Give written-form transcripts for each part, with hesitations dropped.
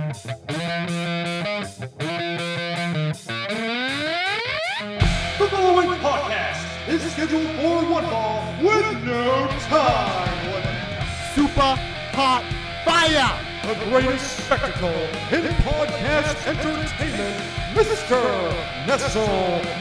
The following podcast is scheduled for one fall with no time limit. Super hot fire! The greatest spectacle in podcast entertainment, Mr.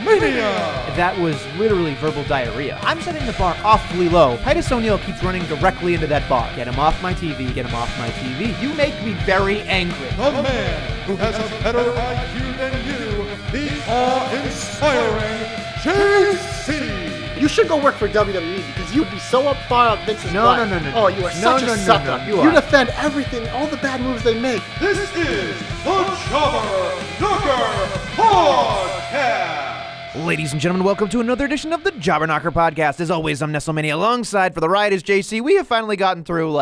Mania. That was literally verbal diarrhea. I'm setting the bar awfully low. Titus O'Neil keeps running directly into that bar. Get him off my TV, get him off my TV. You make me very angry. The man who has a better IQ than you, the awe-inspiring JC. You should go work for WWE because you'd be so up far up Vince's butt. No. Oh, you are such a sucker. You You defend everything, all the bad moves they make. This is the Jobber Knocker Podcast. Ladies and gentlemen, welcome to another edition of the Jobber Knocker Podcast. As always, I'm Nestlemania. Alongside for the ride is JC. We have finally gotten through,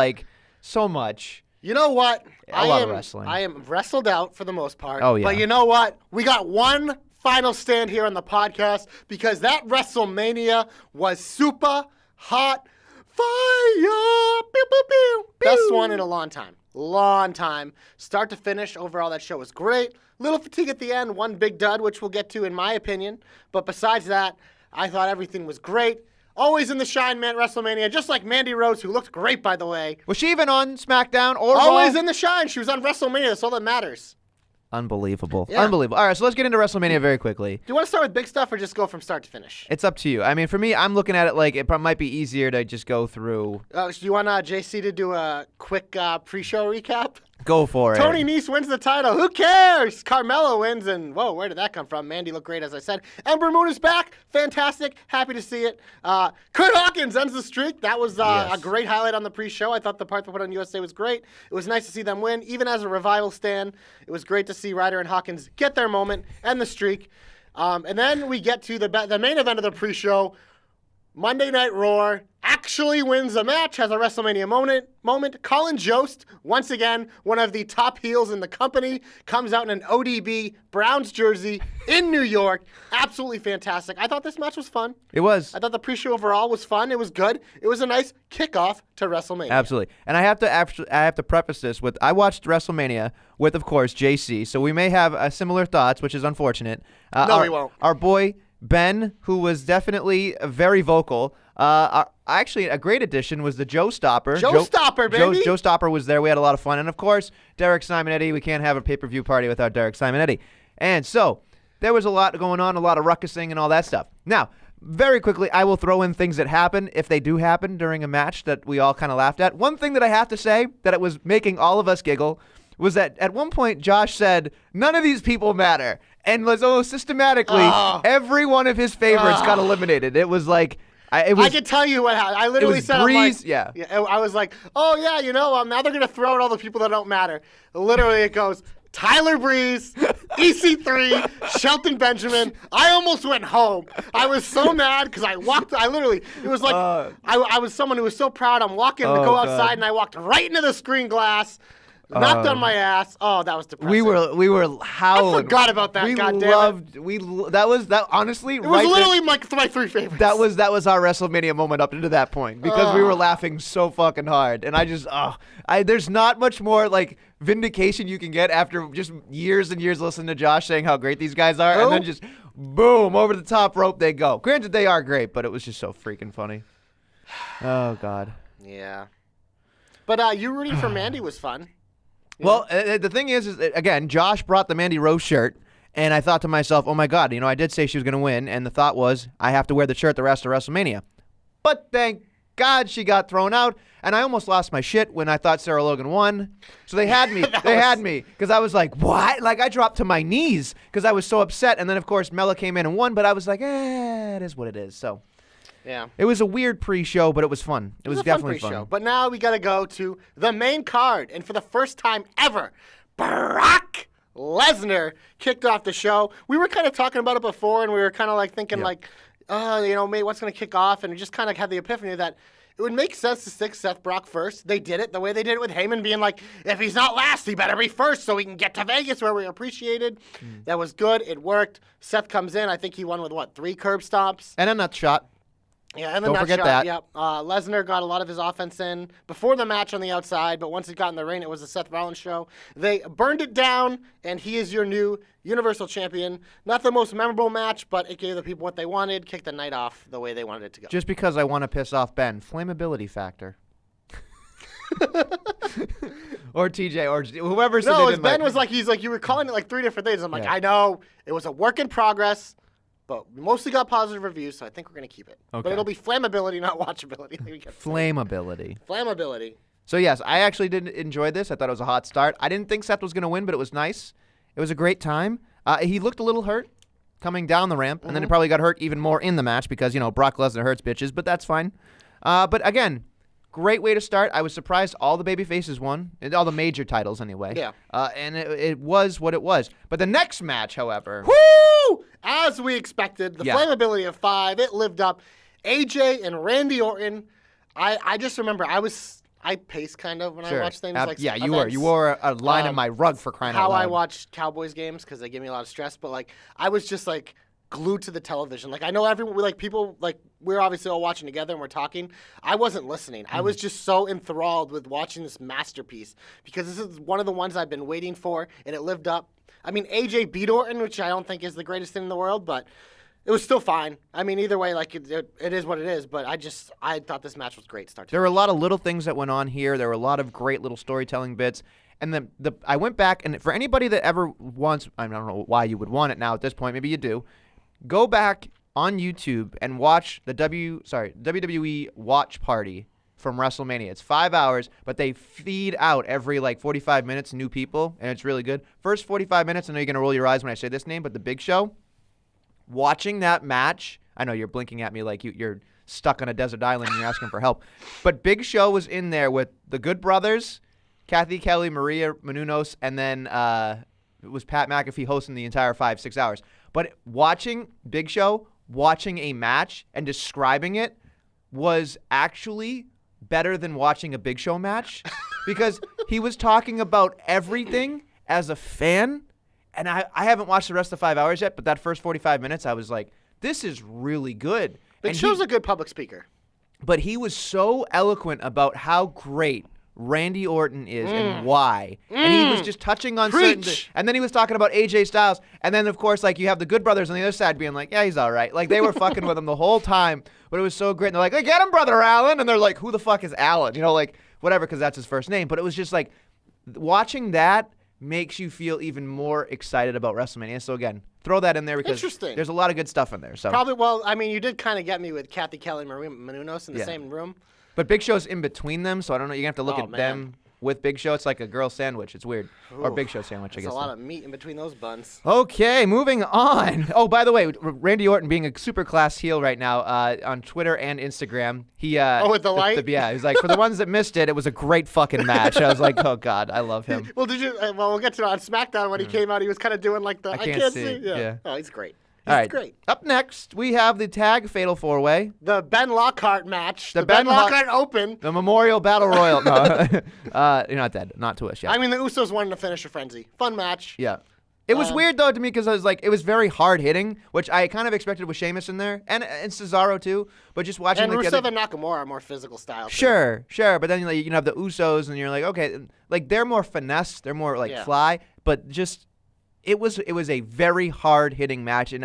so much. You know what? A lot of wrestling. I am wrestled out for the most part. Oh, yeah. But you know what? We got one final stand here on the podcast because that WrestleMania was super hot fire. Pew, pew, pew. Best one in a long time. Long time. Start to finish, overall, that show was great. Little fatigue at the end, one big dud, which we'll get to in my opinion. But besides that, I thought everything was great. Always in the shine, man, WrestleMania, just like Mandy Rose, who looked great, by the way. Was she even on SmackDown or Raw? Always in the shine. She was on WrestleMania. That's all that matters. Unbelievable. Yeah. Unbelievable. All right, so let's get into WrestleMania very quickly. Do you want to start with big stuff or just go from start to finish? It's up to you. I mean, for me, I'm looking at it like it might be easier to just go through. Do you want JC to do a quick pre-show recap? Go for it. Tony Nese wins the title. Who cares? Carmella wins, and whoa, where did that come from? Mandy looked great, as I said. Ember Moon is back. Fantastic. Happy to see it. Kurt Hawkins ends the streak. That was a great highlight on the pre-show. I thought the part they put on USA was great. It was nice to see them win. Even as a revival stand, it was great to see Ryder and Hawkins get their moment, end the streak. And then we get to the main event of the pre-show. Monday Night Raw actually wins the match, has a WrestleMania moment. Colin Jost, once again, one of the top heels in the company, comes out in an ODB Browns jersey in New York. Absolutely fantastic. I thought this match was fun. It was. I thought the pre-show overall was fun. It was good. It was a nice kickoff to WrestleMania. Absolutely. And I have to preface this with I watched WrestleMania with, of course, JC, so we may have similar thoughts, which is unfortunate. We won't. Our boy Ben, who was definitely very vocal. Actually, a great addition was the Joe Stopper. Joe Stopper, baby. Joe Stopper was there. We had a lot of fun. And, of course, Derek Simonetti. We can't have a pay-per-view party without Derek Simonetti. And so there was a lot going on, a lot of ruckusing and all that stuff. Now, very quickly, I will throw in things that happen, if they do happen, during a match that we all kind of laughed at. One thing that I have to say that it was making all of us giggle was that at one point Josh said, none of these people matter. And systematically, every one of his favorites got eliminated. It was like, I can tell you what happened. I literally said, Breeze, I was like, now they're going to throw out all the people that don't matter. Literally, it goes, Tyler Breeze, EC3, Shelton Benjamin. I almost went home. I was so mad because it was like, I was someone who was so proud. I'm walking to go outside, and I walked right into the screen glass. Knocked on my ass. Oh, that was depressing. We were howling. I forgot about that. Honestly, it was literally my three favorites. That was our WrestleMania moment up to that point because we were laughing so fucking hard, and there's not much more vindication you can get after just years and years listening to Josh saying how great these guys are, and then just boom over the top rope they go. Granted, they are great, but it was just so freaking funny. Oh God. Yeah. But you rooting for Mandy was fun. Well, the thing is again, Josh brought the Mandy Rose shirt, and I thought to myself, oh, my God, I did say she was going to win, and the thought was I have to wear the shirt the rest of WrestleMania. But thank God she got thrown out, and I almost lost my shit when I thought Sarah Logan won. So they had me. Had me, because I was like, what? I dropped to my knees because I was so upset, and then, of course, Mella came in and won, but I was like, it is what it is, so. Yeah. It was a weird pre-show, but it was fun. It was definitely fun. But now we got to go to the main card. And for the first time ever, Brock Lesnar kicked off the show. We were kind of talking about it before, and we were kind of thinking mate, what's going to kick off? And we just kind of had the epiphany that it would make sense to stick Seth Brock first. They did it the way they did it with Heyman being like, if he's not last, he better be first so we can get to Vegas where we're appreciated. That was good. It worked. Seth comes in. I think he won with, 3 curb stomps? And a nut shot. Yeah, and the Don't nut forget shot, that. Yep. Lesnar got a lot of his offense in before the match on the outside, but once he got in the ring, it was the Seth Rollins show. They burned it down, and he is your new Universal Champion. Not the most memorable match, but it gave the people what they wanted, kicked the night off the way they wanted it to go. Just because I want to piss off Ben. Flammability factor. Or TJ, or whoever said No, they as didn't Ben like. was like, he's like, you were calling it like 3 different things. I'm like, Yeah. I know. It was a work in progress. But we mostly got positive reviews, so I think we're going to keep it. Okay. But it'll be flammability, not watchability. Flammability. Flammability. So, yes, I actually did enjoy this. I thought it was a hot start. I didn't think Seth was going to win, but it was nice. It was a great time. He looked a little hurt coming down the ramp, and then he probably got hurt even more in the match because, Brock Lesnar hurts bitches, but that's fine. But, again, great way to start. I was surprised all the baby faces won, all the major titles anyway. Yeah. And it was what it was. But the next match, however. Woo! As we expected, the Yeah. flammability of 5, it lived up. AJ and Randy Orton, I just remember I paced kind of when I watched things. Like yeah, you events. were. You wore a line on my rug for crying out How loud. I watch Cowboys games because they give me a lot of stress, but like I was just like glued to the television. Like I know everyone, like people, like we're obviously all watching together and we're talking. I wasn't listening. I was just so enthralled with watching this masterpiece because this is one of the ones I've been waiting for, and it lived up. I mean, AJ beat Orton, which I don't think is the greatest thing in the world, but it was still fine. I mean, either way, like it is what it is. But I thought this match was great. Start to There were a lot of little things that went on here. There were a lot of great little storytelling bits. And I went back, and for anybody that ever wants, I don't know why you would want it now at this point, maybe you do, go back on YouTube and watch the WWE Watch Party from WrestleMania. It's 5 hours, but they feed out every 45 minutes new people, and it's really good. First 45 minutes, I know you're going to roll your eyes when I say this name, but the Big Show, watching that match, I know you're blinking at me like you're stuck on a desert island and you're asking for help, but Big Show was in there with the Good Brothers, Kathy Kelly, Maria Menounos, and then it was Pat McAfee hosting the entire 5-6 hours. But watching Big Show, watching a match and describing it was actually better than watching a Big Show match because he was talking about everything as a fan. And I haven't watched the rest of the 5 hours yet, but that first 45 minutes, I was like, this is really good. Big Show's a good public speaker. But he was so eloquent about how great Randy Orton is and why. And he was just touching on certain things. And then he was talking about AJ Styles. And then, of course, you have the Good Brothers on the other side being like, yeah, he's all right. Like, they were fucking with him the whole time. But it was so great. And they're like, hey, get him, Brother Allen. And they're like, who the fuck is Allen? Whatever, because that's his first name. But it was just watching that makes you feel even more excited about WrestleMania. So, again, throw that in there because there's a lot of good stuff in there. So probably, well, I mean, you did kind of get me with Kathy Kelly and Maria Menounos in the same room. But Big Show's in between them, so I don't know. You're going to have to look at them with Big Show. It's like a girl sandwich. It's weird. Or Big Show sandwich, I guess. There's a lot of meat in between those buns. Okay, moving on. Oh, by the way, Randy Orton being a super class heel right now on Twitter and Instagram. He with the light? Yeah, he's like, for the ones that missed it, it was a great fucking match. I was like, oh, God, I love him. Well, we'll get to it on SmackDown when he came out. He was kind of doing like the, I can't see. Yeah. Oh, he's great. All right. Great. Up next, we have the tag Fatal 4-Way. The Ben Lockhart match. The Ben Ben Lockhart Open. The Memorial Battle Royal. No, you're not dead. Not to us yet. I mean, the Usos won the finisher frenzy. Fun match. Yeah. It was weird, though, to me, because I was like, it was very hard-hitting, which I kind of expected with Sheamus in there, and Cesaro, too, but just watching... And Rusev and Nakamura are more physical style. Sure, but then you can have the Usos, and you're like, okay, they're more finesse, they're more, fly, but just, it was a very hard-hitting match, and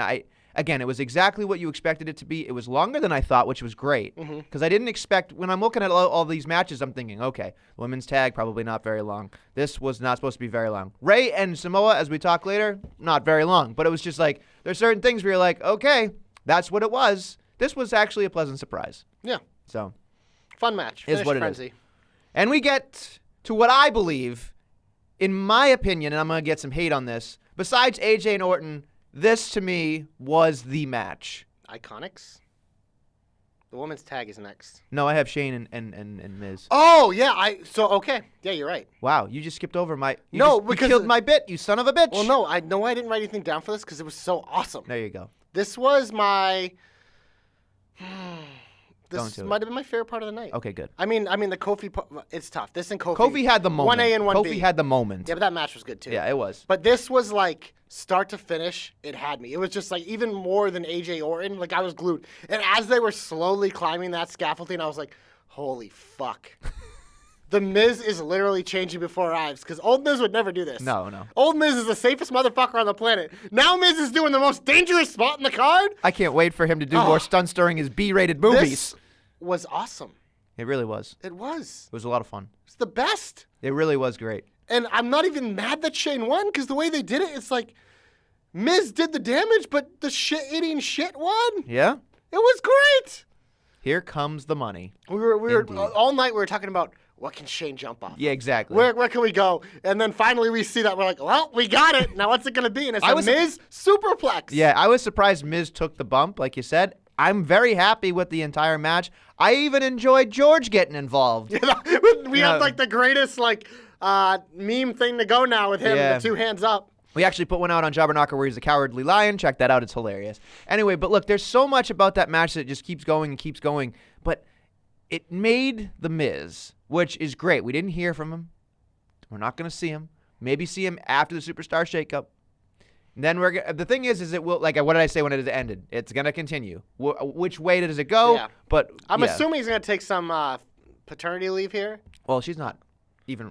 Again, it was exactly what you expected it to be. It was longer than I thought, which was great. Because I didn't expect, when I'm looking at all these matches, I'm thinking, okay, women's tag, probably not very long. This was not supposed to be very long. Rey and Samoa, as we talk later, not very long. But it was just there's certain things where you're like, okay, that's what it was. This was actually a pleasant surprise. Yeah. So. Fun match. Is what frenzy. It is. And we get to what I believe, in my opinion, and I'm going to get some hate on this, besides AJ and Orton, this, to me, was the match. Iconics? The women's tag is next. No, I have Shane and Miz. Oh, yeah. Okay. Yeah, you're right. Wow, you just skipped over my... You killed my bit, you son of a bitch. Well, no, I didn't write anything down for this because it was so awesome. There you go. This was my... This might have been my favorite part of the night. Okay, good. I mean the Kofi. It's tough. This and Kofi. Kofi had the moment. 1A and 1B. Kofi had the moment. Yeah, but that match was good too. Yeah, it was. But this was like start to finish. It had me. It was just like even more than AJ Orton. Like I was glued. And as they were slowly climbing that scaffolding, I was like, holy fuck. The Miz is literally changing before our eyes because old Miz would never do this. No. Old Miz is the safest motherfucker on the planet. Now Miz is doing the most dangerous spot in the card. I can't wait for him to do more stunts during his B-rated movies. This was awesome. It really was. It was. It was a lot of fun. It's the best. It really was great. And I'm not even mad that Shane won because the way they did it, it's like Miz did the damage, but the shit-eating shit won. Yeah? It was great. Here comes the money. We were Indeed. all night we were talking about what can Shane jump off? Yeah, exactly. Where can we go? And then finally we see that we're like, well, we got it. Now what's it going to be? And it's a Miz superplex. Yeah, I was surprised Miz took the bump, like you said. I'm very happy with the entire match. I even enjoyed George getting involved. We have like the greatest meme thing to go now with him, the two hands up. We actually put one out on Jobberknocker where he's a cowardly lion. Check that out. It's hilarious. Anyway, but look, there's so much about that match that just keeps going and keeps going. But it made The Miz, which is great. We didn't hear from him. We're not going to see him. Maybe see him after the Superstar Shakeup. And then the thing is it will, like, what did I say when it ended? It's going to continue. Which way does it go? Yeah. But I'm assuming he's going to take some paternity leave here. Well, she's not even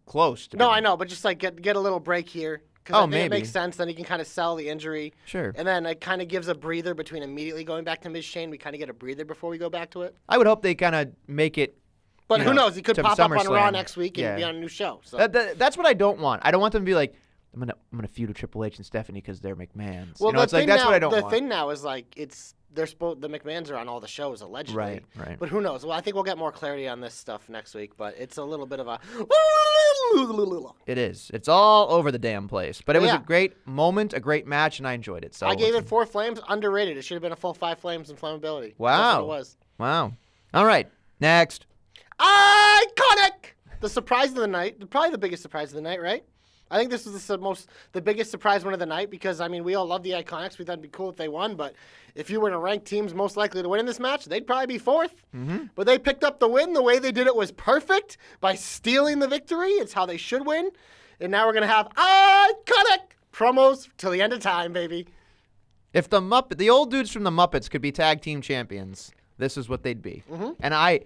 close to No, I know, but just like get a little break here. Oh, I think maybe. it makes sense. Then he can kind of sell the injury. Sure. And then it kind of gives a breather between immediately going back to Miz Shane. We kind of get a breather before we go back to it. I would hope they kind of make it. But who knows? He could to pop up on Raw SummerSlam. next week and be on a new show. So. That's what I don't want. I don't want them to be like, I'm gonna feud with Triple H and Stephanie because they're McMahons. Well, it's like that's what I don't want. The thing now is like the McMahons are on all the shows allegedly. Right. But who knows? Well, I think we'll get more clarity on this stuff next week. But it's a little bit of a. It is. It's all over the damn place. But it was Yeah. a great moment, a great match, and I enjoyed it. So I gave it 4 flames. Underrated. It should have been a full 5 flames in flammability. Wow. That's what it was. Wow. All right. Next. Iconic. The surprise of the night. Probably the biggest surprise of the night, right? I think this was the biggest surprise one of the night because, I mean, we all love the Iconics. We thought it'd be cool if they won, but if you were to rank teams most likely to win in this match, they'd probably be 4th. Mm-hmm. But they picked up the win. The way they did it was perfect by stealing the victory. It's how they should win. And now we're going to have Iconic promos till the end of time, baby. If the old dudes from the Muppets could be tag team champions, this is what they'd be. Mm-hmm. And I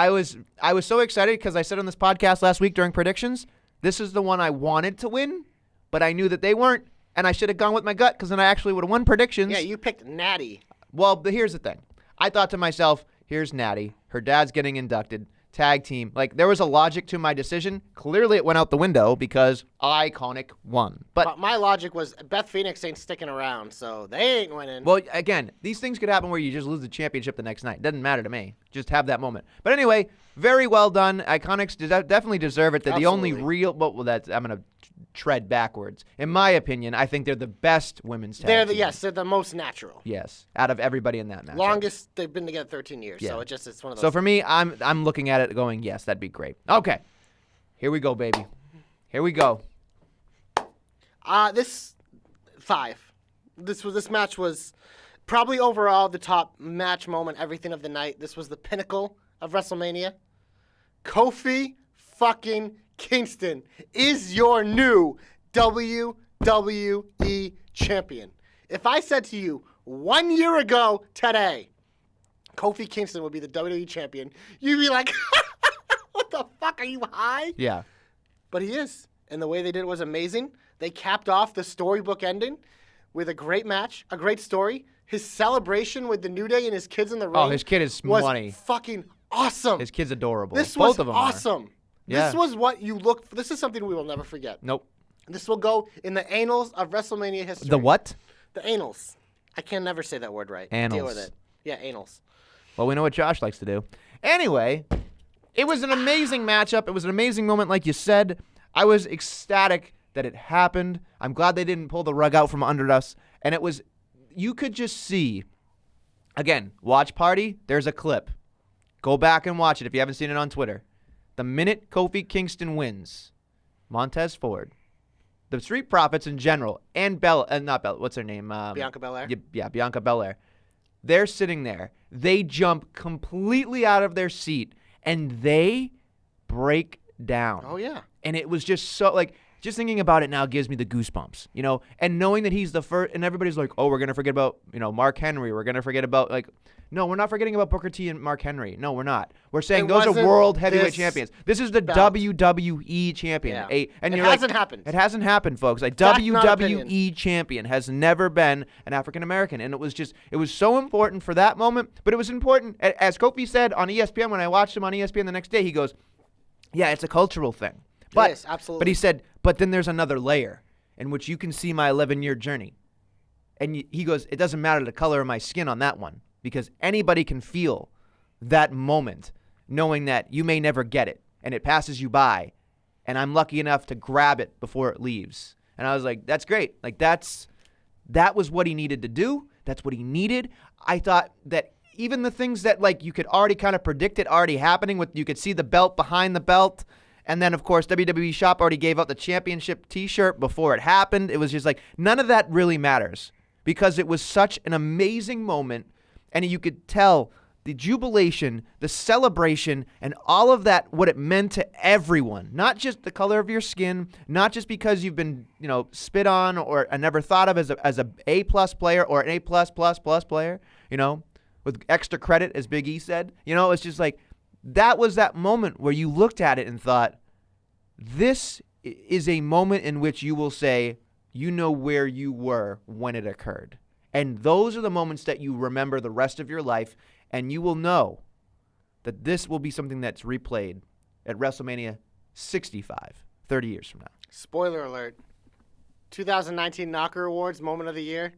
was so excited because I said on this podcast last week during predictions, this is the one I wanted to win, but I knew that they weren't, and I should have gone with my gut because then I actually would have won predictions. Yeah, you picked Natty. Well, but here's the thing. I thought to myself, here's Natty. Her dad's getting inducted. Tag team. Like, there was a logic to my decision. Clearly, it went out the window because Iconic won. But my logic was Beth Phoenix ain't sticking around, so they ain't winning. Well, again, these things could happen where you just lose the championship the next night. Doesn't matter to me. Just have that moment. But anyway, very well done. Iconics definitely deserve it. They're the only real. Well, I'm going to tread backwards. In my opinion, I think they're the best women's tag team. Yes, they're the most natural. Yes, out of everybody in that match. Longest they've been together 13 years. Yeah. So it's one of those. So for me, I'm looking at it going, yes, that'd be great. Okay, here we go, baby. Here we go. This 5. This match was probably overall the top match moment, everything of the night. This was the pinnacle of WrestleMania. Kofi fucking Kingston is your new WWE champion. If I said to you 1 year ago today, Kofi Kingston would be the WWE champion, you'd be like, what the fuck, are you high? Yeah. But he is. And the way they did it was amazing. They capped off the storybook ending with a great match, a great story. His celebration with the New Day and his kids in the ring. Oh, his kid is was money. Fucking awesome. His kid's adorable. This Both was of them awesome. Are. Yeah. This was what you look for. This is something we will never forget. Nope. This will go in the annals of WrestleMania history. The what? The annals. I can never say that word right. Annals. Deal with it. Yeah, annals. Well, we know what Josh likes to do. Anyway, it was an amazing matchup. It was an amazing moment, like you said. I was ecstatic that it happened. I'm glad they didn't pull the rug out from under us. And it was, you could just see, again, watch party, there's a clip. Go back and watch it if you haven't seen it on Twitter. The minute Kofi Kingston wins, Montez Ford, the Street Profits in general, and not Bella, what's her name? Bianca Belair. Yeah, Bianca Belair. they're sitting there. They jump completely out of their seat, and they break down. Oh, yeah. And it was just so, like, just thinking about it now gives me the goosebumps, you know? And knowing that he's the first, and everybody's like, oh, we're going to forget about, you know, Mark Henry. We're going to forget about, like, no, we're not forgetting about Booker T and Mark Henry. No, we're not. We're saying those are world heavyweight champions. This is the WWE champion. Yeah. And it you're hasn't like, happened. It hasn't happened, folks. A Fact, not WWE opinion. champion has never been an African-American. And it was so important for that moment. But it was important, as Kofi said on ESPN, when I watched him on ESPN the next day, he goes, yeah, it's a cultural thing. But, yes, absolutely. But he said, but then there's another layer in which you can see my 11-year journey. And he goes, it doesn't matter the color of my skin on that one, because anybody can feel that moment knowing that you may never get it and it passes you by, and I'm lucky enough to grab it before it leaves. And I was like, that's great. Like, that was what he needed to do. That's what he needed. I thought that even the things that, like, you could already kind of predict it already happening, with you could see the belt behind the belt. And then, of course, WWE Shop already gave out the championship T-shirt before it happened. It was just like, none of that really matters, because it was such an amazing moment. And you could tell the jubilation, the celebration, and all of that, what it meant to everyone. Not just the color of your skin, not just because you've been, you know, spit on or never thought of as a A+ player or an A++ player, you know, with extra credit, as Big E said. You know, it's just like, that was that moment where you looked at it and thought, this is a moment in which you will say, you know where you were when it occurred. And those are the moments that you remember the rest of your life, and you will know that this will be something that's replayed at WrestleMania 65, 30 years from now. Spoiler alert. 2019 Knocker Awards, Moment of the Year.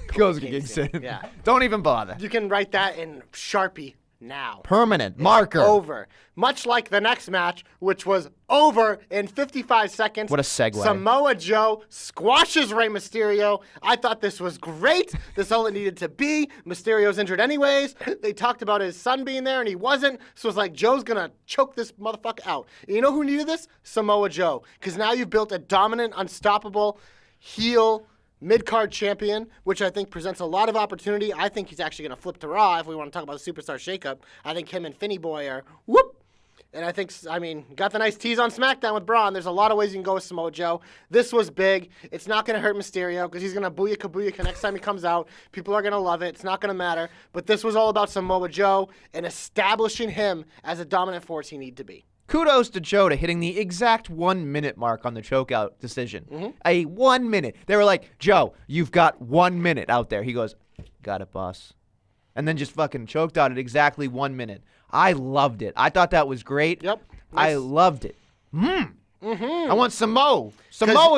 Goes Kingston. Yeah. Don't even bother. You can write that in Sharpie now. Permanent marker. Over. Much like the next match, which was over in 55 seconds. What a segue. Samoa Joe squashes Rey Mysterio. I thought this was great. This is all it needed to be. Mysterio's injured anyways. They talked about his son being there, and he wasn't. So it's like, Joe's going to choke this motherfucker out. And you know who needed this? Samoa Joe. Because now you've built a dominant, unstoppable heel mid-card champion, which I think presents a lot of opportunity. I think he's actually going to flip to Raw if we want to talk about the Superstar Shakeup. I think him and Finny Boy are whoop. And I think, got the nice tease on SmackDown with Braun. There's a lot of ways you can go with Samoa Joe. This was big. It's not going to hurt Mysterio because he's going to booyaka next time he comes out. People are going to love it. It's not going to matter. But this was all about Samoa Joe and establishing him as a dominant force he needed to be. Kudos to Joe to hitting the exact 1 minute mark on the chokeout decision. Mm-hmm. A 1 minute. They were like, Joe, you've got 1 minute out there. He goes, got it, boss. And then just fucking choked out at exactly 1 minute. I loved it. I thought that was great. Yep. I loved it. Mm-hmm. I want Samoa Joe.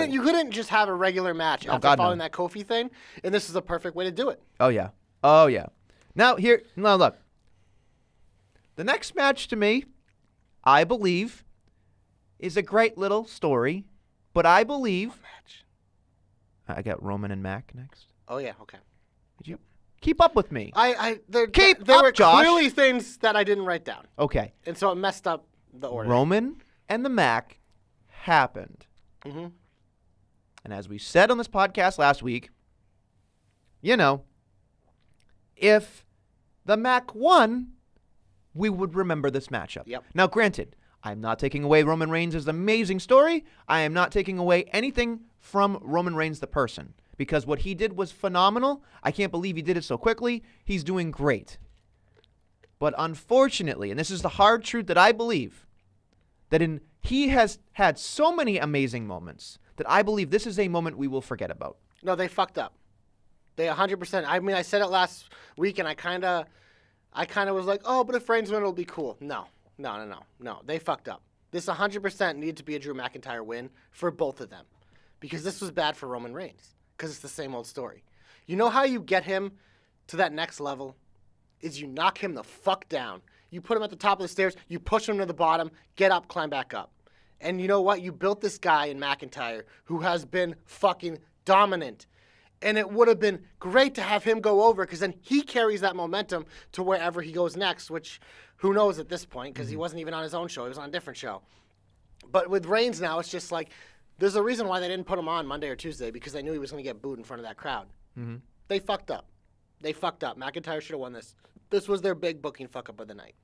You couldn't just have a regular match after following that Kofi thing, and this is a perfect way to do it. Oh, yeah. Now, look. The next match to me, I believe, is a great little story, but I believe... What match? I got Roman and Mac next. Oh, yeah, okay. Did you keep up with me? There Keep were up, Josh. clearly things that I didn't write down. Okay. And so it messed up the order. Roman and the Mac happened. Mm-hmm. And as we said on this podcast last week, you know, if the Mac won, we would remember this matchup. Yep. Now, granted, I'm not taking away Roman Reigns' amazing story. I am not taking away anything from Roman Reigns the person, because what he did was phenomenal. I can't believe he did it so quickly. He's doing great. But unfortunately, and this is the hard truth that I believe, that he has had so many amazing moments that I believe this is a moment we will forget about. No, they fucked up. They 100%. I mean, I said it last week, and I kind of was like, oh, but if Reigns win, it'll be cool. No. They fucked up. This 100% needed to be a Drew McIntyre win for both of them, because this was bad for Roman Reigns, because it's the same old story. You know how you get him to that next level? Is you knock him the fuck down. You put him at the top of the stairs, you push him to the bottom, get up, climb back up. And you know what? You built this guy in McIntyre who has been fucking dominant. And it would have been great to have him go over, because then he carries that momentum to wherever he goes next, which who knows at this point, because he wasn't even on his own show. He was on a different show. But with Reigns now, it's just like, there's a reason why they didn't put him on Monday or Tuesday, because they knew he was going to get booed in front of that crowd. Mm-hmm. They fucked up. They fucked up. McIntyre should have won this. This was their big booking fuck up of the night.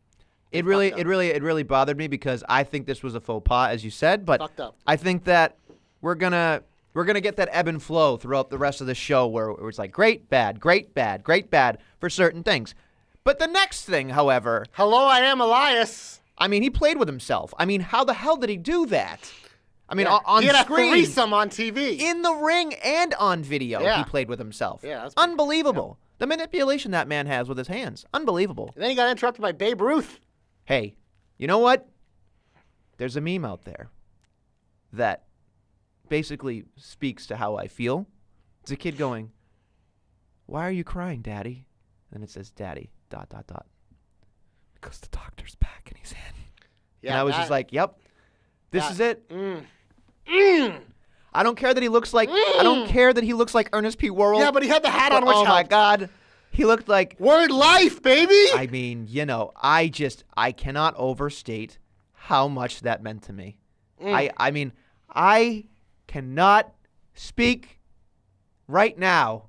It really bothered me because I think this was a faux pas, as you said. But Fucked up. I think that we're gonna get that ebb and flow throughout the rest of the show, where it's like great, bad, great, bad, great, bad for certain things. But the next thing, however, Hello, I am Elias. I mean, he played with himself. I mean, how the hell did he do that? I mean, on he had screen, a threesome on TV. in the ring, and on video, Yeah. he played with himself. Yeah, that's pretty- Unbelievable. The manipulation that man has with his hands. Unbelievable. And then he got interrupted by Babe Ruth. Hey, you know what? There's a meme out there that basically speaks to how I feel. It's a kid going, "Why are you crying, Daddy?" And it says, "Daddy, ... because the doctor's back and he's in." Yeah, And I was just like, yep, this is it. I don't care that he looks like Ernest P. Worrell. Yeah, but he had the hat on, which oh my helped. God, he looked like. Word life, baby. I mean, I cannot overstate how much that meant to me. I mean, I cannot speak right now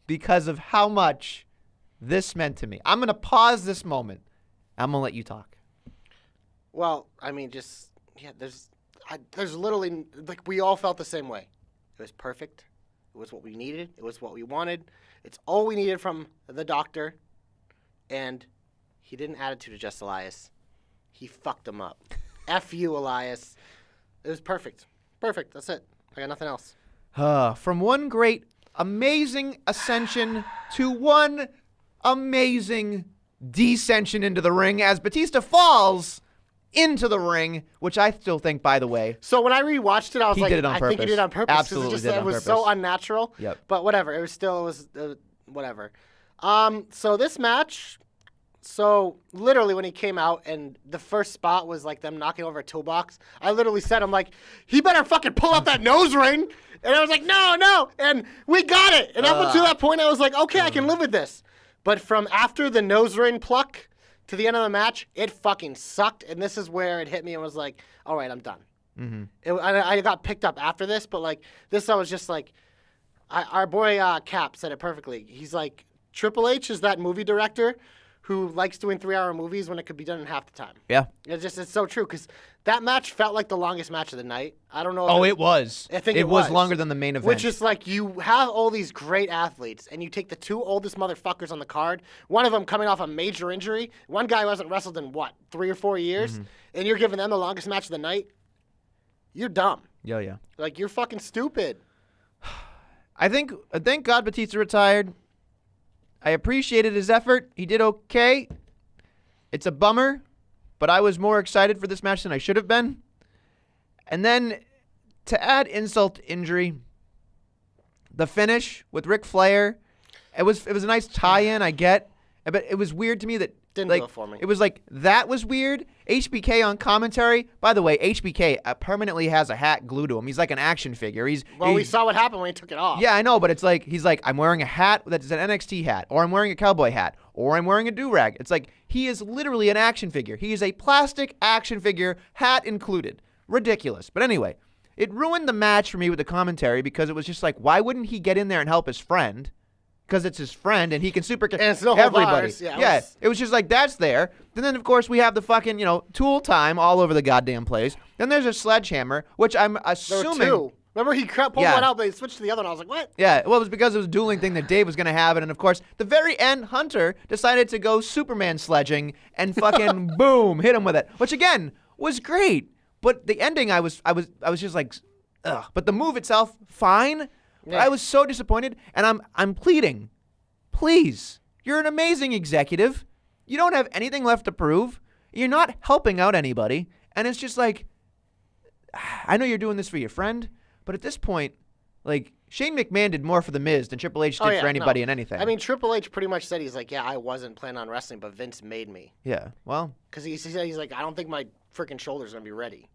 because of how much this meant to me. I'm going to pause this moment. I'm going to let you talk. Well, I mean, there's literally, like, we all felt the same way. It was perfect. It was what we needed. It was what we wanted. It's all we needed from the doctor. And he didn't attitude adjust Elias. He fucked him up. F you, Elias. It was perfect. Perfect. That's it. I got nothing else. From one great, amazing ascension to one amazing descension into the ring as Batista falls into the ring, which I still think, by the way. So when I rewatched it, I was He like, did it on I think he purpose. did it on purpose. 'Cause Absolutely did it on was purpose. so unnatural. Yep. But whatever. It was whatever. So this match, so literally when he came out and the first spot was like them knocking over a toolbox, I literally said, I'm like, he better fucking pull out that nose ring. And I was like, no. And we got it. And up until that point, I was like, okay, I can live with this. But from after the nose ring pluck to the end of the match, it fucking sucked. And this is where it hit me and was like, all right, I'm done. Mm-hmm. I got picked up after this, but like this, I was just like, our boy Cap said it perfectly. He's like, Triple H is that movie director who likes doing 3-hour movies when it could be done in half the time. Yeah. It's so true because that match felt like the longest match of the night. I don't know. Oh, it was. I think it was longer than the main event. Which is like you have all these great athletes and you take the two oldest motherfuckers on the card, one of them coming off a major injury, one guy who hasn't wrestled in, 3 or 4 years, and you're giving them the longest match of the night. You're dumb. Yeah. Like, you're fucking stupid. Thank God Batista retired. I appreciated his effort. He did okay. It's a bummer, but I was more excited for this match than I should have been. And then, to add insult to injury, the finish with Ric Flair, it was a nice tie-in, I get, but it was weird to me that Didn't like, do it for me. It was like, that was weird. HBK on commentary. By the way, HBK permanently has a hat glued to him. He's like an action figure. We saw what happened when he took it off. Yeah, I know, but it's like, he's like, I'm wearing a hat that's an NXT hat, or I'm wearing a cowboy hat, or I'm wearing a do-rag. It's like, he is literally an action figure. He is a plastic action figure, hat included. Ridiculous. But anyway, it ruined the match for me with the commentary because it was just like, why wouldn't he get in there and help his friend? Because it's his friend and he can super kick everybody. It was just like, that's there. And then, of course, we have the fucking, tool time all over the goddamn place. Then there's a sledgehammer, which I'm assuming. There were two. Remember, he pulled one out, but he switched to the other, and I was like, what? Yeah, well, it was because it was a dueling thing that Dave was going to have. And, of course, the very end, Hunter decided to go Superman sledging and fucking boom, hit him with it. Which, again, was great. But the ending, I was just like, ugh. But the move itself, fine. But I was so disappointed, and I'm pleading, please, you're an amazing executive. You don't have anything left to prove. You're not helping out anybody, and it's just like, I know you're doing this for your friend, but at this point, like, Shane McMahon did more for The Miz than Triple H did for anybody and anything. I mean, Triple H pretty much said, he's like, yeah, I wasn't planning on wrestling, but Vince made me. Yeah, well. Because he said, he's like, I don't think my freaking shoulder's going to be ready.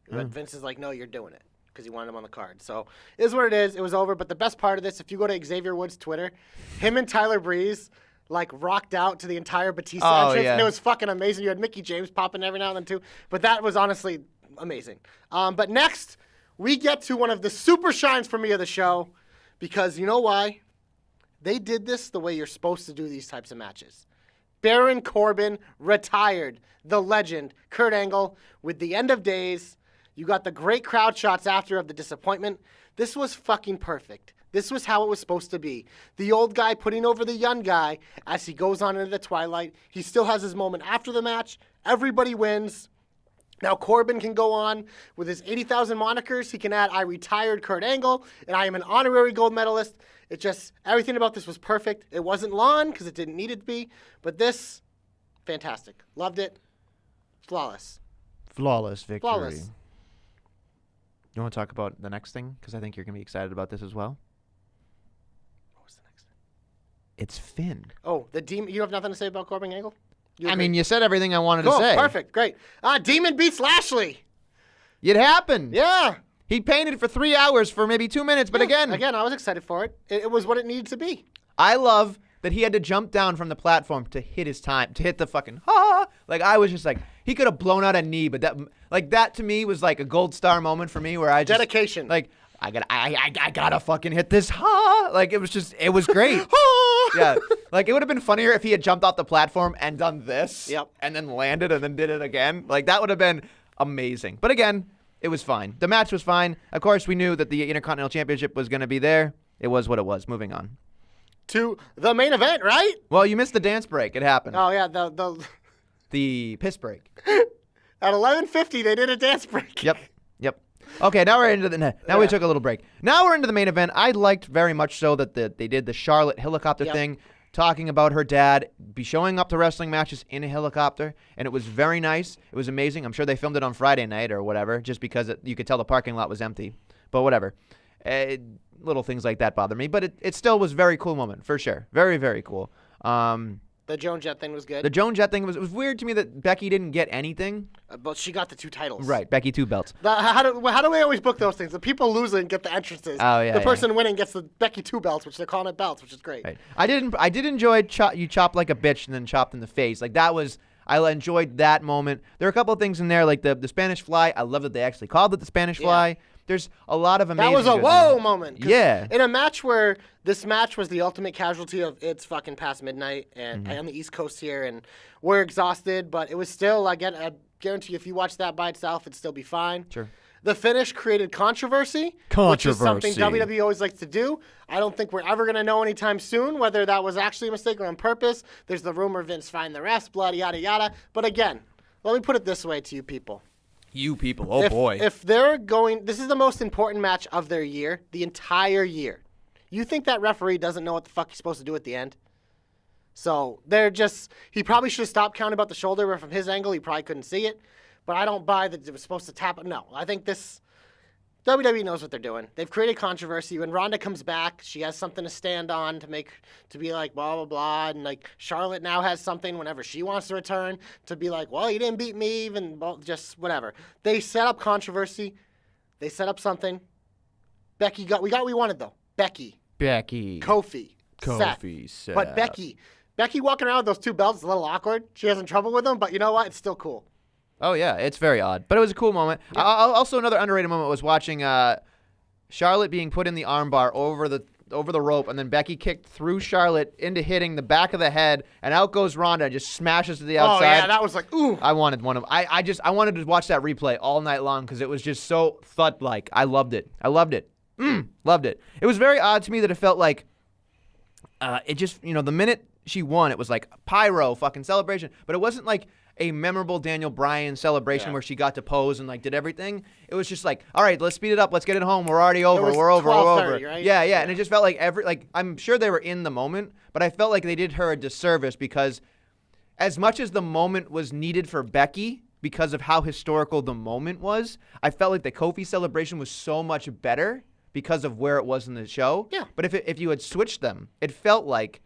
But Vince is like, no, you're doing it. Because he wanted him on the card. So, it is what it is. It was over. But the best part of this, if you go to Xavier Woods' Twitter, him and Tyler Breeze, like, rocked out to the entire Batista entrance. Yeah. And it was fucking amazing. You had Mickey James popping every now and then, too. But that was honestly amazing. But next, we get to one of the super shines for me of the show. Because you know why? They did this the way you're supposed to do these types of matches. Baron Corbin retired the legend Kurt Angle with the end of days. You got the great crowd shots after of the disappointment. This was fucking perfect. This was how it was supposed to be. The old guy putting over the young guy as he goes on into the twilight. He still has his moment after the match. Everybody wins. Now Corbin can go on with his 80,000 monikers. He can add, I retired Kurt Angle, and I am an honorary gold medalist. It just, everything about this was perfect. It wasn't long because it didn't need it to be, but this, fantastic. Loved it. Flawless. Flawless victory. Flawless. You want to talk about the next thing? Because I think you're going to be excited about this as well. What was the next thing? It's Finn. Oh, the demon. You have nothing to say about Corbin Angle? I mean, you said everything I wanted cool, to say. Perfect, great. Demon beats Lashley. It happened. Yeah. He painted for 3 hours for maybe 2 minutes, but again, I was excited for it. It was what it needed to be. I love that he had to jump down from the platform to hit his time, to hit the fucking ha. Like, I was just like, he could have blown out a knee, but that to me was like a gold star moment for me where I just dedication. Like, I gotta fucking hit this ha. Like, it was great. Yeah, like it would have been funnier if he had jumped off the platform and done this, and then landed and then did it again. Like, that would have been amazing. But again, it was fine. The match was fine. Of course, we knew that the Intercontinental Championship was going to be there. It was what it was. Moving on to the main event, right? Well, you missed the dance break. It happened. Oh yeah, the piss break. At 11:50, they did a dance break. Yep. Okay, now we're into the. We took a little break. Now we're into the main event. I liked very much so that they did the Charlotte helicopter thing, talking about her dad be showing up to wrestling matches in a helicopter, and it was very nice. It was amazing. I'm sure they filmed it on Friday night or whatever, just because you could tell the parking lot was empty. But whatever. Little things like that bother me, but it still was a very cool moment for sure. Very, very cool. The Joan Jett thing was good. The Joan Jett thing was weird to me that Becky didn't get anything. But she got the 2 titles. Right, Becky 2 belts. How do we always book those things? The people losing get the entrances. Oh yeah. The person winning gets the Becky 2 belts, which they're calling it belts, which is great. Right. I did enjoy you chopped like a bitch and then chopped in the face. Like that was. I enjoyed that moment. There are a couple of things in there, like the Spanish Fly. I love that they actually called it the Spanish Fly. There's a lot of amazing. That was a whoa moment. Yeah. In a match where this match was the ultimate casualty of it's fucking past midnight and on the East Coast here, and we're exhausted, but it was still, I guarantee if you watch that by itself, it'd still be fine. Sure. The finish created controversy, which is something WWE always likes to do. I don't think we're ever going to know anytime soon whether that was actually a mistake or on purpose. There's the rumor Vince fined the refs, blah, yada, yada. But again, let me put it this way to you people. Boy. If they're going, this is the most important match of their year, the entire year. You think that referee doesn't know what the fuck he's supposed to do at the end? So he probably should have stopped counting about the shoulder, where from his angle, he probably couldn't see it. But I don't buy that it was supposed to tap it. No, I think WWE knows what they're doing. They've created controversy. When Ronda comes back, she has something to stand on to be like blah blah blah, and like Charlotte now has something whenever she wants to return to be like, well, you didn't beat me, even just whatever. They set up controversy. They set up something. Becky got what we wanted though. Becky, Kofi, Seth. But Becky walking around with those 2 belts is a little awkward. She has trouble with them, but you know what? It's still cool. Oh, yeah, it's very odd. But it was a cool moment. Yeah. Also, another underrated moment was watching Charlotte being put in the armbar over the rope, and then Becky kicked through Charlotte into hitting the back of the head, and out goes Ronda and just smashes to the outside. Oh, yeah, that was like, ooh. I wanted I wanted to watch that replay all night long because it was just so thud-like. I loved it. Loved it. It was very odd to me that it felt like it just, the minute she won, it was like pyro fucking celebration, but it wasn't like a memorable Daniel Bryan celebration where she got to pose and like did everything. It was just like, all right, let's speed it up. Let's get it home. We're already over. We're over. Right? Yeah. And it just felt like I'm sure they were in the moment, but I felt like they did her a disservice because as much as the moment was needed for Becky because of how historical the moment was, I felt like the Kofi celebration was so much better because of where it was in the show. Yeah. But if you had switched them, it felt like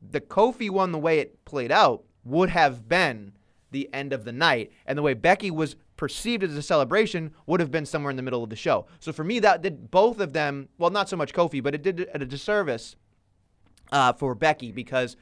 the Kofi one, the way it played out, would have been the end of the night, and the way Becky was perceived as a celebration would have been somewhere in the middle of the show. So for me, that did both of them, well, not so much Kofi, but it did a disservice for Becky because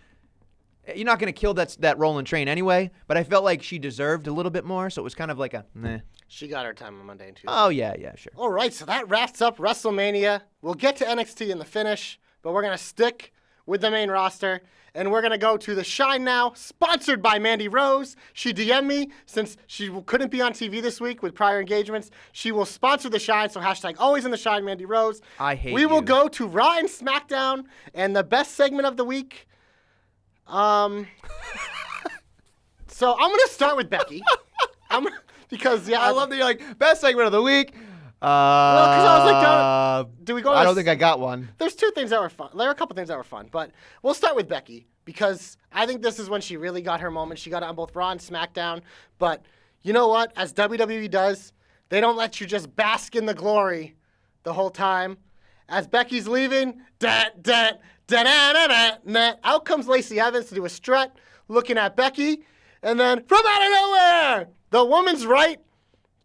you're not going to kill that rolling train anyway, but I felt like she deserved a little bit more, so it was kind of like a meh. She got her time on Monday and Tuesday. Oh, yeah, sure. All right, so that wraps up WrestleMania. We'll get to NXT in the finish, but we're going to stick with the main roster. And we're going to go to the Shine now, sponsored by Mandy Rose. She DM'd me since she couldn't be on TV this week with prior engagements. She will sponsor the Shine, so hashtag always in the Shine, Mandy Rose. I hate We will you. go to Raw and SmackDown, and the best segment of the week. So I'm going to start with Becky. Because, yeah. I love that you're like, best segment of the week. Well, because I was like, do we go? I don't think I got one. There's two things that were fun. There are a couple things that were fun, but we'll start with Becky because I think this is when she really got her moment. She got it on both Raw and SmackDown. But you know what? As WWE does, they don't let you just bask in the glory the whole time. As Becky's leaving, out comes Lacey Evans to do a strut, looking at Becky, and then from out of nowhere, the woman's right.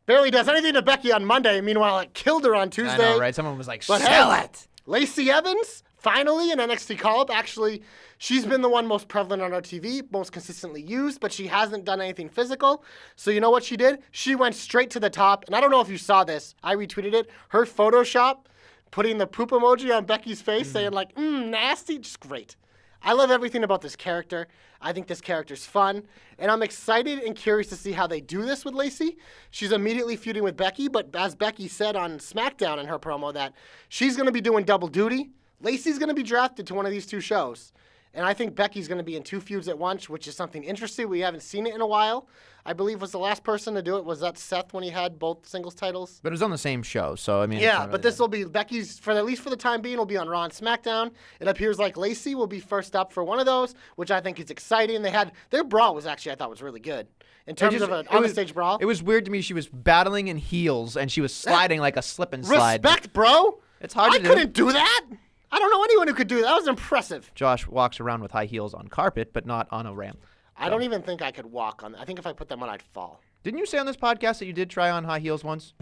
Barely does anything to Becky on Monday. Meanwhile, it killed her on Tuesday. I know, right? Someone was like, But sell hey, it. Lacey Evans, finally, an NXT call-up. Actually, she's been the one most prevalent on our TV, most consistently used, but she hasn't done anything physical. So you know what she did? She went straight to the top. And I don't know if you saw this. I retweeted it. Her Photoshop, putting the poop emoji on Becky's face, saying like, nasty. Just great. I love everything about this character. I think this character's fun, and I'm excited and curious to see how they do this with Lacey. She's immediately feuding with Becky, but as Becky said on SmackDown in her promo that she's going to be doing double duty. Lacey's going to be drafted to one of these two shows, and I think Becky's going to be in two feuds at once, which is something interesting. We haven't seen it in a while. I believe was the last person to do it. Was that Seth when he had both singles titles? But it was on the same show, so I mean. Yeah, but this will be Becky's, at least for the time being, will be on Raw and SmackDown. It appears like Lacey will be first up for one of those, which I think is exciting. Their brawl was actually, I thought, was really good. In terms of an on-the-stage brawl. It was weird to me. She was battling in heels, and she was sliding like a slip and slide. Respect, bro. It's hard to do. I couldn't do that. I don't know anyone who could do that. That was impressive. Josh walks around with high heels on carpet, but not on a ramp. I don't even think I could walk on. I think if I put them on, I'd fall. Didn't you say on this podcast that you did try on high heels once?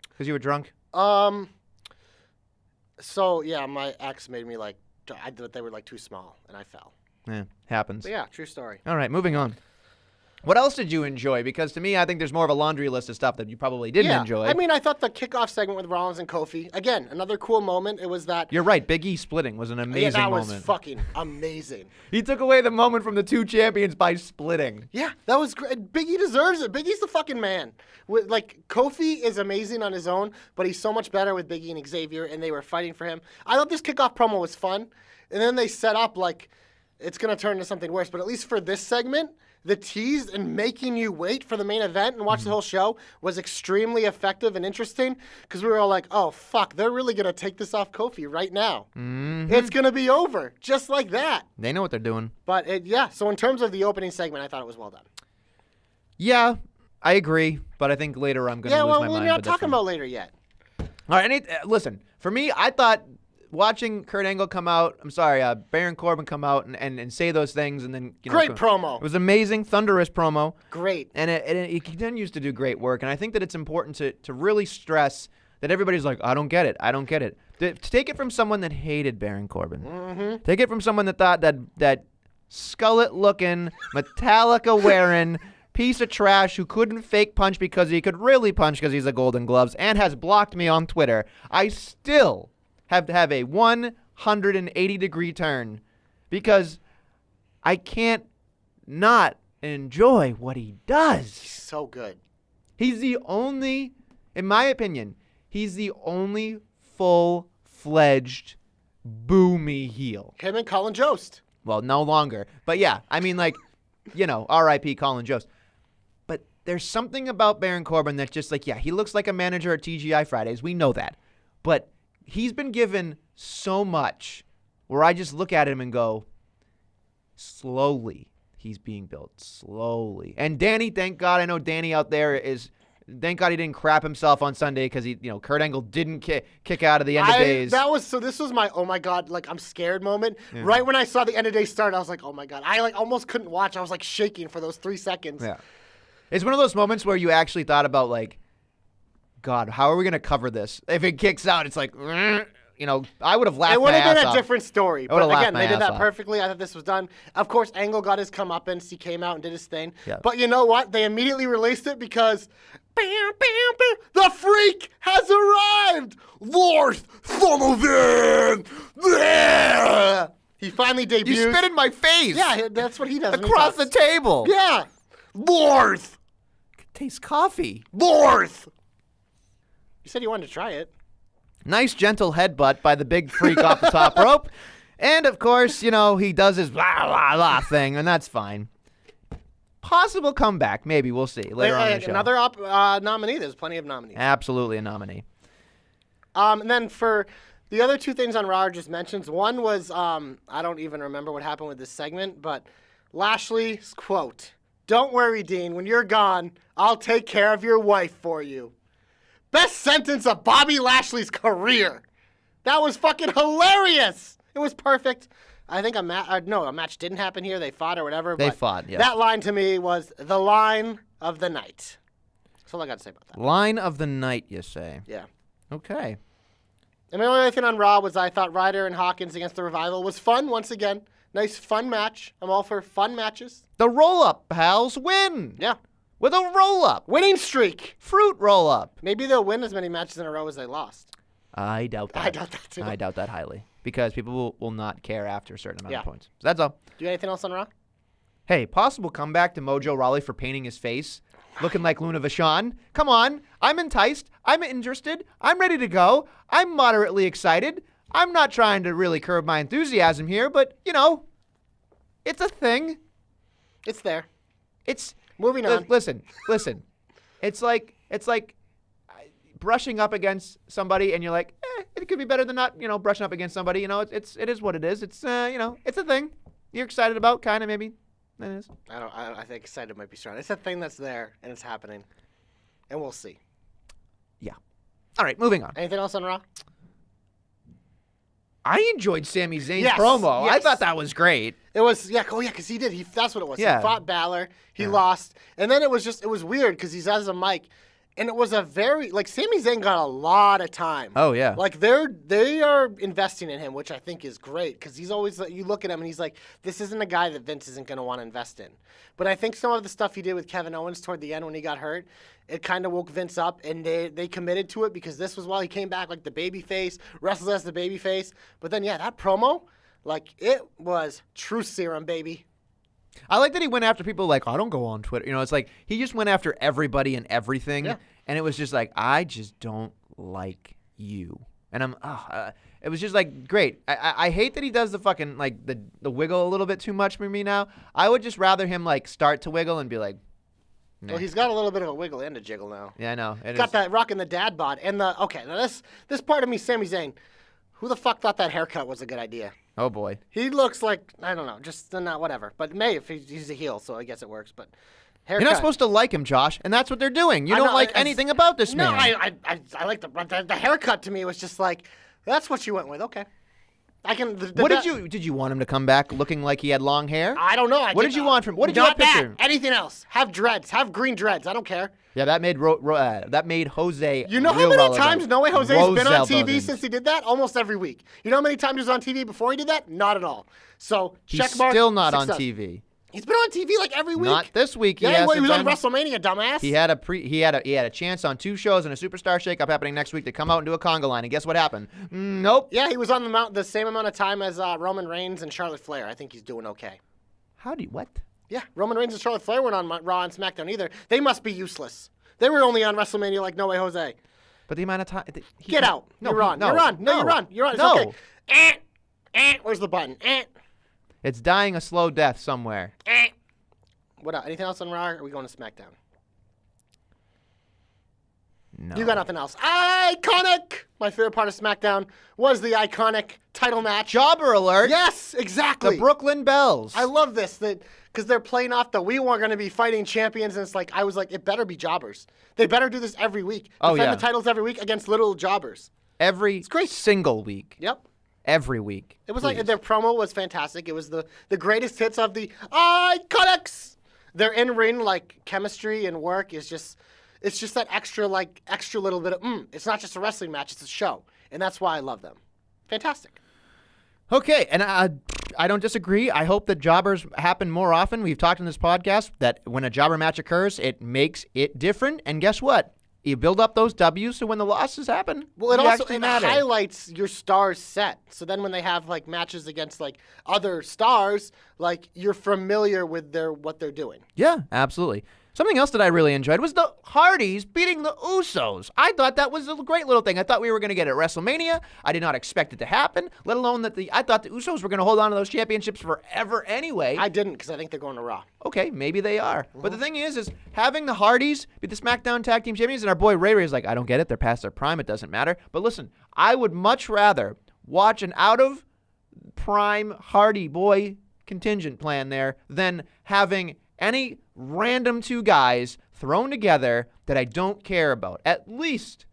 Because you were drunk? So, yeah, my ex made me they were too small, and I fell. Yeah, happens. But yeah, true story. All right, moving on. What else did you enjoy? Because to me, I think there's more of a laundry list of stuff that you probably didn't enjoy. I mean, I thought the kickoff segment with Rollins and Kofi, again, another cool moment. It was that. You're right. Big E splitting was an amazing moment. That was fucking amazing. He took away the moment from the two champions by splitting. Yeah, that was great. Big E deserves it. Big E's the fucking man. Kofi is amazing on his own, but he's so much better with Big E and Xavier, and they were fighting for him. I thought this kickoff promo was fun, and then they set up it's going to turn into something worse. But at least for this segment, the tease and making you wait for the main event and watch the whole show was extremely effective and interesting because we were all like, oh, fuck, they're really going to take this off Kofi right now. Mm-hmm. It's going to be over just like that. They know what they're doing. But, so in terms of the opening segment, I thought it was well done. Yeah, I agree, but I think later I'm going to lose my mind. We're not talking about later yet. All right, listen, for me, I thought watching Kurt Angle come out, Baron Corbin come out and say those things and then, great promo. It was amazing, thunderous promo. Great. And it continues to do great work. And I think that it's important to really stress that everybody's like, I don't get it. I don't get it. To take it from someone that hated Baron Corbin. Mm-hmm. Take it from someone that thought that skullet-looking, Metallica-wearing piece of trash who couldn't fake punch because he could really punch because he's a Golden Gloves and has blocked me on Twitter. I still have to have a 180-degree turn because I can't not enjoy what he does. He's so good. He's the only, in my opinion, he's the only full-fledged boomy heel. Him and Colin Jost. Well, no longer. But yeah, I mean, R.I.P. Colin Jost. But there's something about Baron Corbin that's just he looks like a manager at TGI Fridays. We know that. But he's been given so much where I just look at him and go, slowly, he's being built. Slowly. And Danny, thank God, I know Danny out there thank God he didn't crap himself on Sunday because Kurt Angle didn't kick out of the end of days. This was my, oh my God, I'm scared moment. Yeah. Right when I saw the end of days start, I was like, oh my God. I almost couldn't watch. I was shaking for those 3 seconds. Yeah. It's one of those moments where you actually thought about God, how are we going to cover this? If it kicks out, it's I would have laughed. It would have been a different story. But again, they did that off. perfectly. I thought this was done. Of course, Angle got his comeuppance. He came out and did his thing. Yeah. But you know what? They immediately released it because the Freak has arrived. Lord Sullivan. He finally finally debuts. You spit in my face. Yeah, that's what he does. when he Across the talks. table. Yeah. Lorth. Tastes coffee. Lorth. You said you wanted to try it. Nice gentle headbutt by the big freak off the top rope. And, of course, he does his blah, blah, blah thing, and that's fine. Possible comeback. Maybe. We'll see later on in the show. Another nominee. There's plenty of nominees. Absolutely a nominee. And then for the other two things on Raw just mentioned, one was, I don't even remember what happened with this segment, but Lashley's quote, "Don't worry, Dean. When you're gone, I'll take care of your wife for you." Best sentence of Bobby Lashley's career. That was fucking hilarious. It was perfect. I think a match didn't happen here. They fought or whatever. They fought, yeah. That line to me was the line of the night. That's all I got to say about that. Line of the night, you say? Yeah. Okay. And my only other thing on Raw was I thought Ryder and Hawkins against the Revival was fun once again. Nice, fun match. I'm all for fun matches. The roll-up pals win. Yeah. With a roll-up. Winning streak. Fruit roll-up. Maybe they'll win as many matches in a row as they lost. I doubt that. I doubt that, too. I doubt that highly. Because people will not care after a certain amount of Yeah. points. So that's all. Do you have anything else on Raw? Hey, possible comeback to Mojo Rawley for painting his face, looking like Luna Vachon. Come on. I'm enticed. I'm interested. I'm ready to go. I'm moderately excited. I'm not trying to really curb my enthusiasm here, but, it's a thing. It's there. It's Moving on. Listen. It's like brushing up against somebody, and you're like, it could be better than not, brushing up against somebody. It is what it is. It's it's a thing you're excited about, kind of maybe. It is. I think excited might be strong. It's a thing that's there and it's happening, and we'll see. Yeah. All right, moving on. Anything else on Raw? I enjoyed Sami Zayn's Yes, promo. I yes. thought that was great. It was, because he did. That's what it was. Yeah. He fought Balor. He lost. And then it was weird because he's as a mic. And it was a very, Sami Zayn got a lot of time. Oh, yeah. They are investing in him, which I think is great because he's always, you look at him and he's like, this isn't a guy that Vince isn't going to want to invest in. But I think some of the stuff he did with Kevin Owens toward the end when he got hurt, it kind of woke Vince up and they committed to it because this was while he came back like the babyface, wrestled as the babyface. But then, that promo, it was true serum, baby. I like that he went after people like, I don't go on Twitter. It's like he just went after everybody and everything. Yeah. And it was just like, I just don't like you. And it was just like, great. I hate that he does the fucking, the wiggle a little bit too much for me now. I would just rather him, start to wiggle and be like, nah. Well, he's got a little bit of a wiggle and a jiggle now. Yeah, I know. Got that rocking the dad bod. And now this part of me, Sami Zayn, who the fuck thought that haircut was a good idea? Oh, boy. He looks like, I don't know, just not whatever. But if he's a heel, so I guess it works. But haircut. You're not supposed to like him, Josh, and that's what they're doing. You I don't know, like it's- anything about this No, man. I like the haircut to me was just like, that's what you went with. Okay. I can. Did you want him to come back looking like he had long hair? I don't know. What did you want from? What did you not picture? that. Anything else? Have dreads. Have green dreads. I don't care. Yeah, that made Jose. You know how real many relevant. times No Way Jose's been on TV relevant. since he did that? Almost every week. You know how many times he was on TV before he did that? Not at all. So He's check mark. still not on success. TV. He's been on TV every week. Not this week. Yeah, he was on hasn't been. WrestleMania, dumbass. He had a chance on 2 shows and a Superstar Shakeup happening next week to come out and do a conga line. And guess what happened? Nope. Yeah, he was on the same amount of time as Roman Reigns and Charlotte Flair. I think he's doing okay. What? Yeah, Roman Reigns and Charlotte Flair weren't on Raw and SmackDown either. They must be useless. They were only on WrestleMania like No Way Jose. But the amount of time. Get out. You're on. You're on. No, you're on. You're on. It's No. okay. Where's the button? It's dying a slow death somewhere. What else? Anything else on Raw? Or are we going to SmackDown? No. You got nothing else. Iconic! My favorite part of SmackDown was the iconic title match. Jobber alert. Yes, exactly. The Brooklyn Bells. I love this because they're playing off we weren't going to be fighting champions, and I was like, it better be jobbers. They better do this every week. Oh, Defend yeah. the titles every week against little jobbers. Every great. single week. Yep. Every week. It was Please. their promo was fantastic. It was the greatest hits of the Iconics. Their in-ring chemistry and work is just that extra little bit of It's not just a wrestling match, it's a show. And that's why I love them. Fantastic. Okay, and I don't disagree. I hope that jobbers happen more often. We've talked in this podcast that when a jobber match occurs, it makes it different. And guess what? You build up those W's so when the losses happen, Well, they it also actually matter. highlights your stars set. So then when they have like matches against like other stars, like you're familiar with what they're doing. Yeah, absolutely. Something else that I really enjoyed was the Hardys beating the Usos. I thought that was a great little thing. I thought we were going to get it at WrestleMania. I did not expect it to happen, let alone that I thought the Usos were going to hold on to those championships forever anyway. I didn't because I think they're going to Raw. Okay, maybe they are. But the thing is having the Hardys be the SmackDown Tag Team Champions, and our boy Ray Ray's like, I don't get it. They're past their prime. It doesn't matter. But listen, I would much rather watch an out-of-prime Hardy boy contingent plan there than having any random two guys thrown together that I don't care about. At least,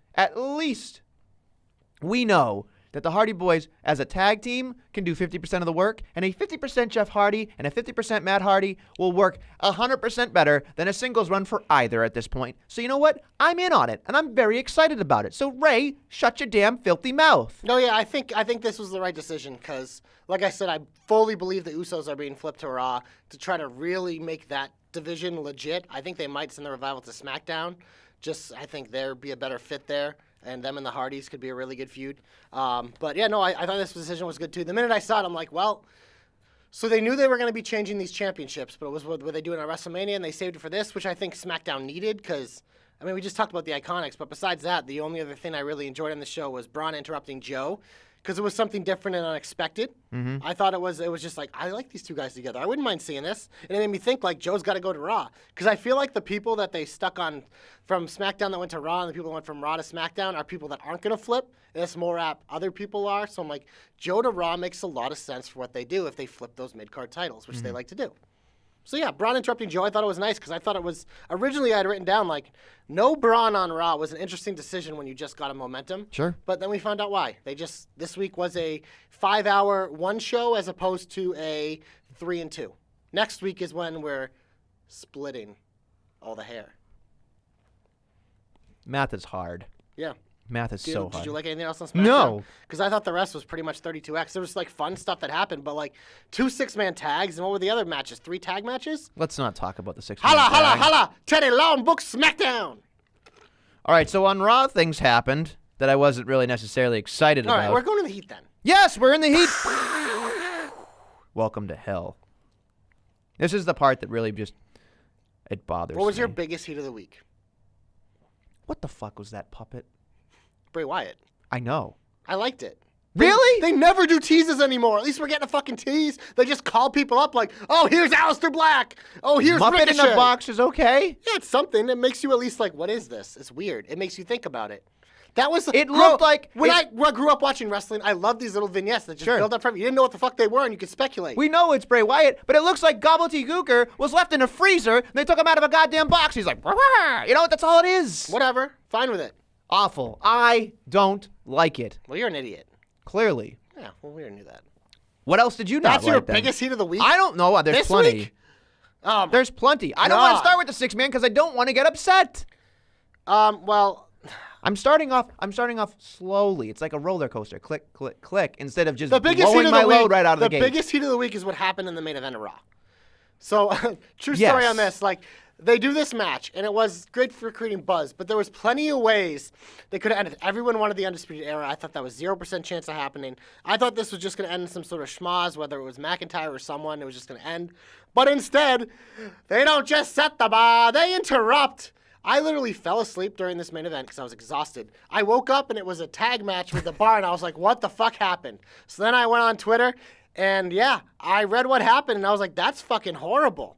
we know that the Hardy Boys as a tag team can do 50% of the work, and a 50% Jeff Hardy and a 50% Matt Hardy will work 100% better than a singles run for either at this point. So you know what? I'm in on it, and I'm very excited about it. So Ray, shut your damn filthy mouth. No, yeah, I think this was the right decision because, like I said, I fully believe the Usos are being flipped to Raw to try to really make that division legit. I think they might send the Revival to SmackDown. I think there'd be a better fit there, and them and the Hardys could be a really good feud. But yeah, no, I thought this decision was good too. The minute I saw it, I'm like, well, so they knew they were going to be changing these championships, but it was what they doing at WrestleMania, and they saved it for this, which I think SmackDown needed because, I mean, we just talked about the Iconics, but besides that, the only other thing I really enjoyed on the show was Braun interrupting Joe because it was something different and unexpected. Mm-hmm. I thought it was just like, I like these two guys together. I wouldn't mind seeing this. And it made me think, like, Joe's got to go to Raw. Because I feel like the people that they stuck on from SmackDown that went to Raw and the people that went from Raw to SmackDown are people that aren't going to flip. And it's more apt other people are. So I'm like, Joe to Raw makes a lot of sense for what they do if they flip those mid-card titles, which they like to do. So yeah, Braun interrupting Joe, I thought it was nice because I thought it was, originally I had written down like, no Braun on Raw was an interesting decision when you just got a momentum. Sure. But then we found out why. This week was a 5-hour one show as opposed to a 3 and 2. Next week is when we're splitting all the hair. Math is hard. Yeah. Math is so hard. Did you like anything else on SmackDown? No. Because I thought the rest was pretty much 32X. There was like fun stuff that happened, but like 2 6-man tags, and what were the other matches? 3 tag matches? Let's not talk about the 6-man Holla, holla, tag. holla! Teddy Long book SmackDown! All right, so on Raw, things happened that I wasn't really necessarily excited All about. right, we're going to the Heat then. Yes, we're in the Heat. Welcome to hell. This is the part that really just, it bothers me. What was your biggest heat of the week? What the fuck was that puppet? Bray Wyatt. I know. I liked it. Really? They never do teases anymore. At least we're getting a fucking tease. They just call people up like, oh, here's Aleister Black. Oh, here's Muppet Ricochet. in the box is okay. Yeah, it's something. It makes you at least like, what is this? It's weird. It makes you think about it. That was It looked like when I grew up watching wrestling. I loved these little vignettes that just build up from you. You didn't know what the fuck they were, and you could speculate. We know it's Bray Wyatt, but it looks like Gobbledygooker was left in a freezer, and they took him out of a goddamn box. He's like, "Rah." You know what? That's all it is. Whatever. Fine with it. Awful. I don't like it. Well, you're an idiot. Clearly. Yeah, well, we already knew that. What else did you not That's like your then? biggest heat of the week? I don't know. There's This plenty. week? There's plenty. I don't want to God. start with the 6-man because I don't want to get upset. Well, I'm starting off slowly. It's like a roller coaster. Click, click, click. Instead of just the biggest heat blowing of my the week, load right out of the gate. The biggest heat of the week is what happened in the main event of Raw. So, true story Yes. on this. Like, they do this match, and it was great for creating buzz, but there was plenty of ways they could have ended. Everyone wanted the Undisputed Era. I thought that was 0% chance of happening. I thought this was just going to end in some sort of schmoz, whether it was McIntyre or someone. It was just going to end. But instead, they don't just set the bar. They interrupt. I literally fell asleep during this main event because I was exhausted. I woke up, and it was a tag match with the bar, and I was like, what the fuck happened? So then I went on Twitter, and yeah, I read what happened, and I was like, that's fucking horrible.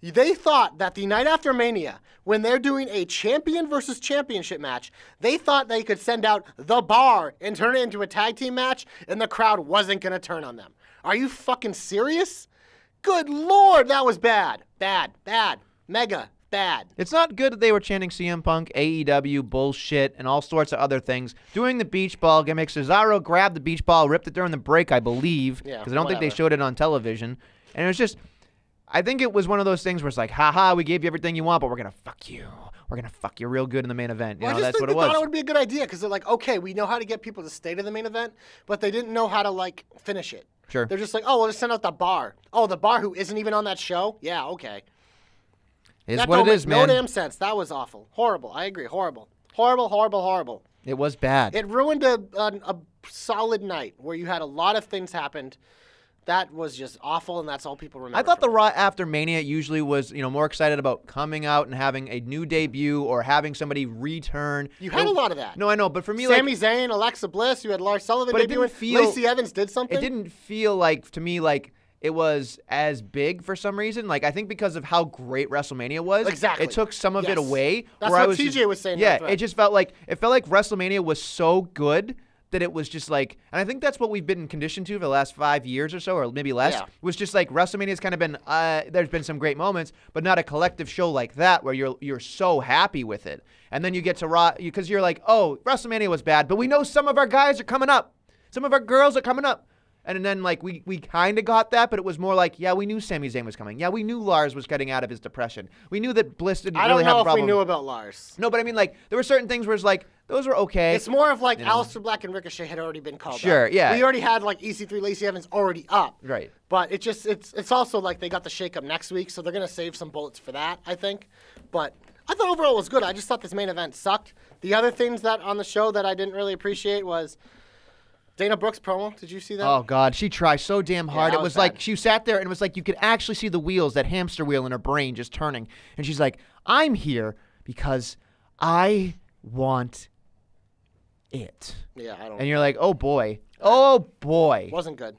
They thought that the night after Mania, when they're doing a champion versus championship match, they thought they could send out the bar and turn it into a tag team match, and the crowd wasn't going to turn on them. Are you fucking serious? Good Lord, that was bad. Bad, bad, mega bad. It's not good that they were chanting CM Punk, AEW, bullshit, and all sorts of other things. Doing the beach ball gimmick. Cesaro grabbed the beach ball, ripped it during the break, I believe, because I don't think they showed it on television. And it was just... I think it was one of those things where it's like, haha, we gave you everything you want, but we're going to fuck you. We're going to fuck you real good in the main event. You know, that's what it was. I just thought it would be a good idea because they're like, okay, we know how to get people to stay to the main event, but they didn't know how to, like, finish it. Sure. They're just like, oh, we'll just send out the bar. Oh, the bar who isn't even on that show? Yeah, okay. It's what it is, man. No damn sense. That was awful. Horrible. I agree. Horrible. Horrible, horrible, horrible. It was bad. It ruined a solid night where you had a lot of things happened. That was just awful, and that's all people remember. I thought the from it. Raw after Mania usually was, more excited about coming out and having a new debut or having somebody return. You had a lot of that. No, I know, but for me, Sami Zayn, Alexa Bliss, you had Lars Sullivan But it didn't debuting. feel- Lacey Evans did something. it didn't feel to me like it was as big for some reason. I think because of how great WrestleMania was, Exactly. it took some of it Yes. away. That's where I what was TJ was saying. Yeah, that it just felt like WrestleMania was so good that it was just and I think that's what we've been conditioned to for the last 5 years or so, or maybe less. Yeah. Was just WrestleMania's kind of been there's been some great moments, but not a collective show like that where you're so happy with it. And then you get to Raw because you're like, oh, WrestleMania was bad, but we know some of our guys are coming up, some of our girls are coming up. And then we kind of got that, but it was more yeah, we knew Sami Zayn was coming. Yeah, we knew Lars was getting out of his depression. We knew that Bliss didn't really have a problem. I don't know if we knew about Lars. No, but I mean, there were certain things where it's those were okay. It's more of Aleister Black and Ricochet had already been called up. Sure, yeah. We already had EC3 Lacey Evans already up. Right. But it's also they got the shakeup next week, so they're going to save some bullets for that, I think. But I thought overall it was good. I just thought this main event sucked. The other things that on the show that I didn't really appreciate was Dana Brooks' promo. Did you see that? Oh, God. She tried so damn hard. that It was was bad. she sat there and it was you could actually see the wheels, that hamster wheel in her brain just turning. And she's like, I'm here because I want it. Yeah, I don't And you're like, oh, boy. Oh, boy. Wasn't good.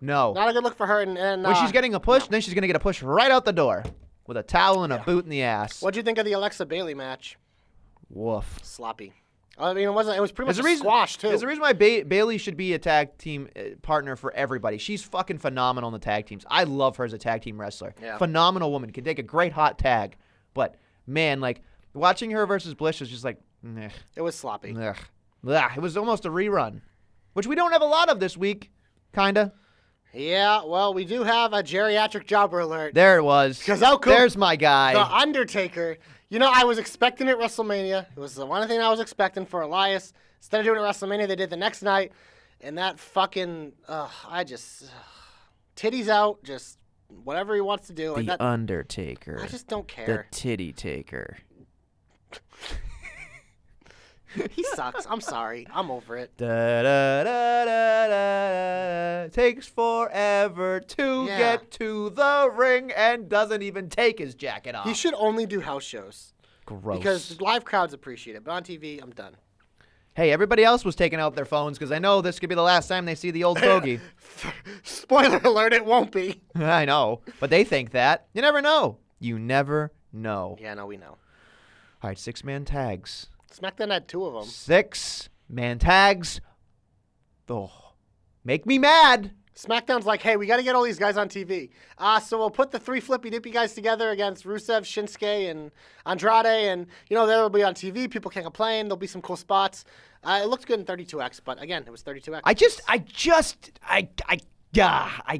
No. Not a good look for her. And When she's getting a push, then she's going to get a push right out the door with a towel and a boot in the ass. What'd you think of the Alexa Bailey match? Woof. Sloppy. I mean, it was pretty much There's a squash, too. There's a reason why Bailey should be a tag team partner for everybody. She's fucking phenomenal in the tag teams. I love her as a tag team wrestler. Yeah. Phenomenal woman. Can take a great hot tag. But, man, watching her versus Bliss was just meh. It was sloppy. Ugh. Ugh. It was almost a rerun, which we don't have a lot of this week, kind of. Yeah, well, we do have a geriatric jobber alert. There it was. 'Cause how cool- There's my guy. The Undertaker. I was expecting it at WrestleMania. It was the one thing I was expecting for Elias. Instead of doing it at WrestleMania, they did the next night. And that fucking, titties out, just whatever he wants to do. The Undertaker. I just don't The care. titty taker. He sucks. I'm sorry. I'm over it. Da, da, da, da, da. Takes forever to Yeah. get to the ring and doesn't even take his jacket off. He should only do house shows. Gross. Because live crowds appreciate it. But on TV, I'm done. Hey, everybody else was taking out their phones because I know this could be the last time they see the old bogey. Spoiler alert, it won't be. I know, but they think that. You never know. You never know. Yeah, no, we know. All right, 6-man tags. SmackDown had 2 of them. 6-man tags. Oh, make me mad. SmackDown's like, hey, we got to get all these guys on TV. So we'll put the 3 flippy-dippy guys together against Rusev, Shinsuke, and Andrade. And, they'll be on TV. People can't complain. There'll be some cool spots. It looked good in 32X, but again, it was 32X. I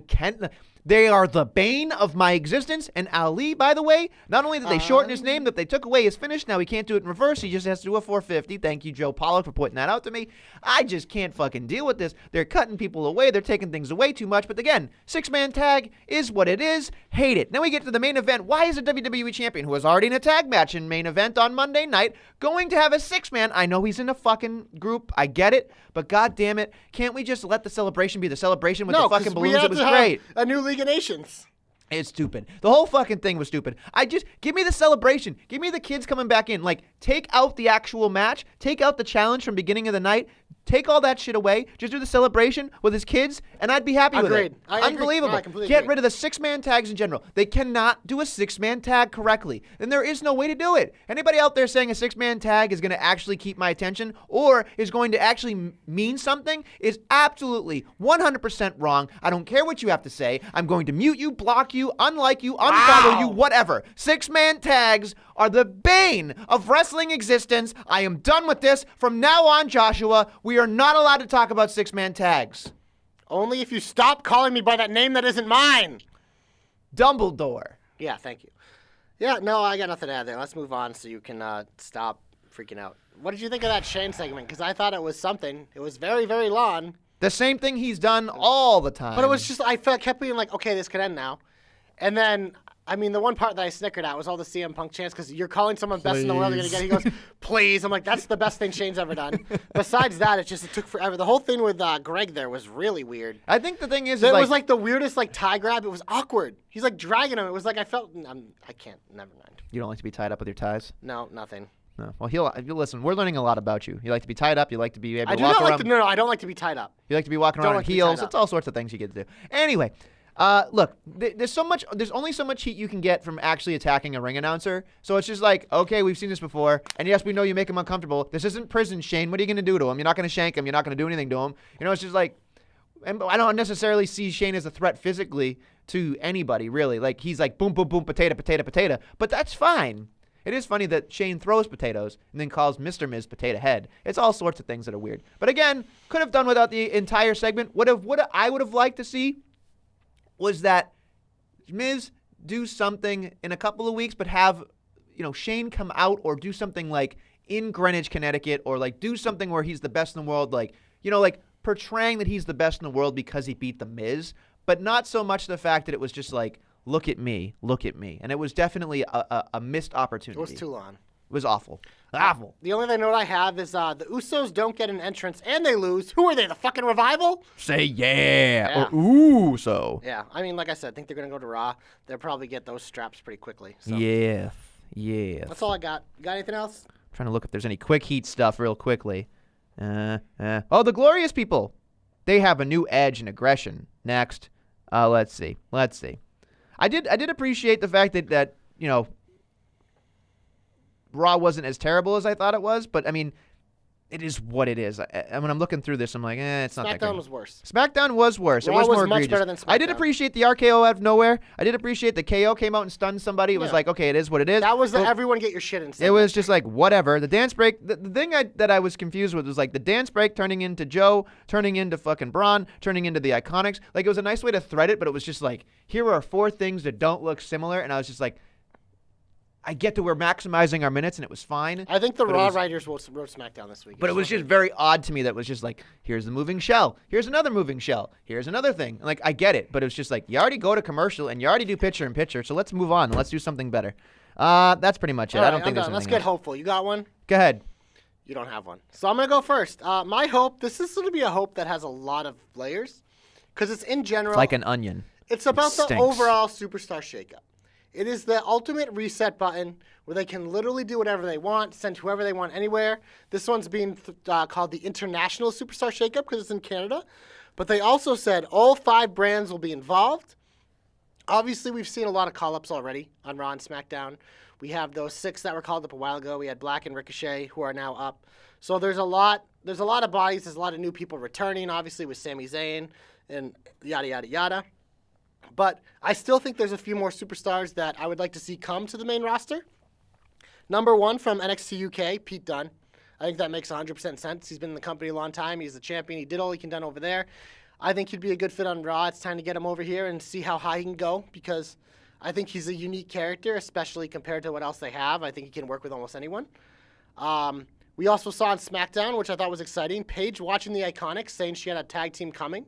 can't. They are the bane of my existence. And Ali, by the way, not only did they shorten his name, that they took away his finish. Now he can't do it in reverse. He just has to do a 450. Thank you, Joe Pollock, for pointing that out to me. I just can't fucking deal with this. They're cutting people away. They're taking things away too much. But again, 6-man tag is what it is. Hate it. Now we get to the main event. Why is a WWE champion who was already in a tag match in main event on Monday night going to have a 6-man? I know he's in a fucking group. I get it. But God damn it, can't we just let the celebration be the celebration with the fucking balloons? It was great. A new League of Nations. It's stupid. The whole fucking thing was stupid. Give me the celebration. Give me the kids coming back in. Take out the actual match. Take out the challenge from beginning of the night. Take all that shit away. Just do the celebration with his kids, and I'd be happy with it. I agree. Unbelievable. No, I completely Get agree. rid of the 6-man tags in general. They cannot do a 6-man tag correctly. Then there is no way to do it. Anybody out there saying a 6-man tag is going to actually keep my attention or is going to actually mean something is absolutely 100% wrong. I don't care what you have to say. I'm going to mute you, block you, unlike you, unfollow you, whatever. 6-man tags are the bane of wrestling existence. I am done with this. From now on, Joshua, we are not allowed to talk about 6-man tags. Only if you stop calling me by that name that isn't mine. Dumbledore. Yeah, thank you. Yeah, no, I got nothing to add there. Let's move on so you can stop freaking out. What did you think of that Shane segment? Because I thought it was something. It was very, very long. The same thing he's done all the time. But it was just, I kept being like, okay, this could end now. And then I mean, the one part that I snickered at was all the CM Punk chants because you're calling someone best in the world. You're gonna get. He goes, please. I'm like, that's the best thing Shane's ever done. Besides that, it took forever. The whole thing with Greg there was really weird. I think the thing is, it was like the weirdest like tie grab. It was awkward. He's like dragging him. It was like I felt. I can't. Never mind. You don't like to be tied up with your ties? No, nothing. No. Well, you'll listen. We're learning a lot about you. You like to be tied up. You like to be able I to do walk not around. like to. No, I don't like to be tied up. You like to be walking Don't around like on to be tied heels. up. It's all sorts of things you get to do. Anyway. Look, there's so much. There's only so much heat you can get from actually attacking a ring announcer. So it's just like, okay, we've seen this before, and yes, we know you make him uncomfortable. This isn't prison, Shane. What are you going to do to him? You're not going to shank him. You're not going to do anything to him. You know, it's just like, and I don't necessarily see Shane as a threat physically to anybody, really. Like, he's like, boom, boom, boom, potato, potato, potato. But that's fine. It is funny that Shane throws potatoes and then calls Mr. Miz Potato Head. It's all sorts of things that are weird. But again, could have done without the entire segment. What I would have liked to see was that Miz do something in a couple of weeks, but have, Shane come out or do something like in Greenwich, Connecticut, or like do something where he's the best in the world, like portraying that he's the best in the world because he beat the Miz, but not so much the fact that it was just like, look at me. And it was definitely a missed opportunity. It was too long. It was awful. Awful. The only thing note I have is the Usos don't get an entrance and they lose. Who are they, the fucking Revival? Say yeah. Or ooh, so. Yeah, I mean, like I said, I think they're going to go to Raw. They'll probably get those straps pretty quickly. So. Yeah. That's all I got. You got anything else? I'm trying to look if there's any quick heat stuff real quickly. Oh, the Glorious People. They have a new edge and aggression. Next. Let's see. I did appreciate the fact that Raw wasn't as terrible as I thought it was, but I mean, it is what it is. When I'm looking through this, I'm like, it's not that good. SmackDown was worse. SmackDown was worse. Raw it was more much egregious. better than I did SmackDown. appreciate the RKO out of nowhere. I did appreciate the KO came out and stunned somebody. It was like, okay, it is what it is. That was the But everyone get your shit in. it was just like, whatever. The dance break, the thing that I was confused with was like the dance break turning into Joe, turning into fucking Braun, turning into the Iconics. Like, it was a nice way to thread it, but it was just like, here are 4 things that don't look similar, and I was just like, I get that we're maximizing our minutes, and it was fine. I think the Raw writers wrote SmackDown this week. But it was just very odd to me that it was just like, here's the moving shell. Here's another moving shell. Here's another thing. Like, I get it, but it was just like, you already go to commercial, and you already do picture-in-picture, so let's move on, and let's do something better. That's pretty much it. All I right, don't think there's anything Let's get else. hopeful. You got one? Go ahead. You don't have one. So I'm going to go first. My hope, this is going to be a hope that has a lot of layers, because it's in general. It's like an onion. It's about the stinks. overall superstar shakeup. It is the ultimate reset button where they can literally do whatever they want, send whoever they want anywhere. This one's being called the International Superstar Shakeup because it's in Canada. But they also said all 5 brands will be involved. Obviously, we've seen a lot of call-ups already on Raw and SmackDown. We have those 6 that were called up a while ago. We had Black and Ricochet, who are now up. So there's a lot of bodies. There's a lot of new people returning, obviously, with Sami Zayn and yada, yada, yada. But I still think there's a few more superstars that I would like to see come to the main roster. Number 1 from NXT UK, Pete Dunne. I think that makes 100% sense. He's been in the company a long time. He's the champion. He did all he can do over there. I think he'd be a good fit on Raw. It's time to get him over here and see how high he can go because I think he's a unique character, especially compared to what else they have. I think he can work with almost anyone. We also saw on SmackDown, which I thought was exciting, Paige watching the Iconics saying she had a tag team coming.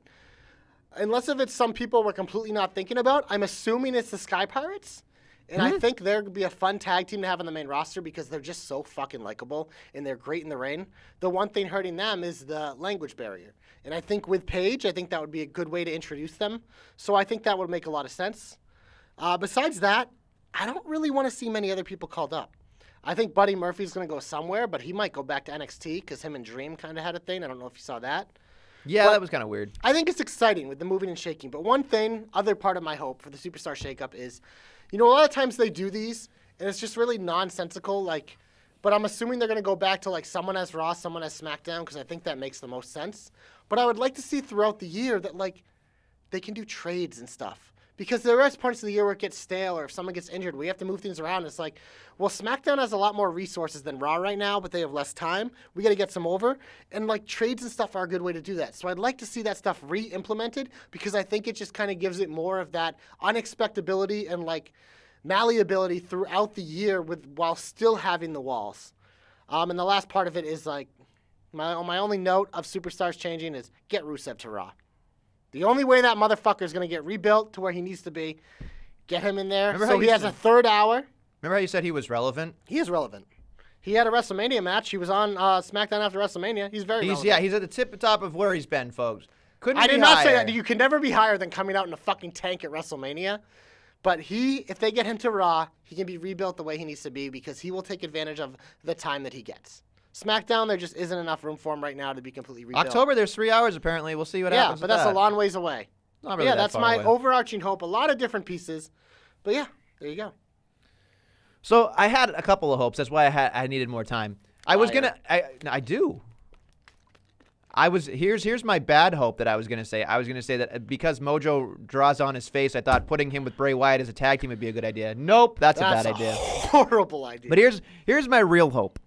Unless if it's some people we're completely not thinking about, I'm assuming it's the Sky Pirates. And I think they're going to be a fun tag team to have on the main roster because they're just so fucking likable and they're great in the ring. The one thing hurting them is the language barrier. And I think with Paige, I think that would be a good way to introduce them. So I think that would make a lot of sense. Besides that, I don't really want to see many other people called up. I think Buddy Murphy's going to go somewhere, but he might go back to NXT because him and Dream kind of had a thing. I don't know if you saw that. Yeah, But that was kind of weird. I think it's exciting with the moving and shaking. But one thing, other part of my hope for the Superstar Shakeup is, a lot of times they do these, and it's just really nonsensical. But I'm assuming they're going to go back to, someone has Raw, someone has SmackDown, because I think that makes the most sense. But I would like to see throughout the year that, they can do trades and stuff. Because there are parts of the year where it gets stale, or if someone gets injured, we have to move things around. It's like, well, SmackDown has a lot more resources than Raw right now, but they have less time. We got to get some over. And, trades and stuff are a good way to do that. So I'd like to see that stuff re-implemented because I think it just kind of gives it more of that unexpectability and, malleability throughout the year while still having the walls. And the last part of it is, my only note of superstars changing is get Rusev to Raw. The only way that motherfucker is going to get rebuilt to where he needs to be Get him in there. Remember how So he you has said- a third hour. Remember how you said he was relevant? He is relevant. He had a WrestleMania match. He was on SmackDown after WrestleMania. He's very relevant. He's at the top of where he's been, folks. Couldn't I be did not say higher. that. You can never be higher than coming out in a fucking tank at WrestleMania. But if they get him to Raw, he can be rebuilt the way he needs to be because he will take advantage of the time that he gets. SmackDown, there just isn't enough room for him right now to be completely rebuilt. October, there's 3 hours apparently. We'll see what happens. Yeah, but that's with a that. long ways away. Not really Yeah, that that's far my away. overarching hope. A lot of different pieces. But yeah, there you go. So I had a couple of hopes. That's why I needed more time. I do. Here's my bad hope that I was gonna say. I was gonna say that because Mojo draws on his face, I thought putting him with Bray Wyatt as a tag team would be a good idea. Nope, that's a bad idea. Horrible idea. But here's my real hope.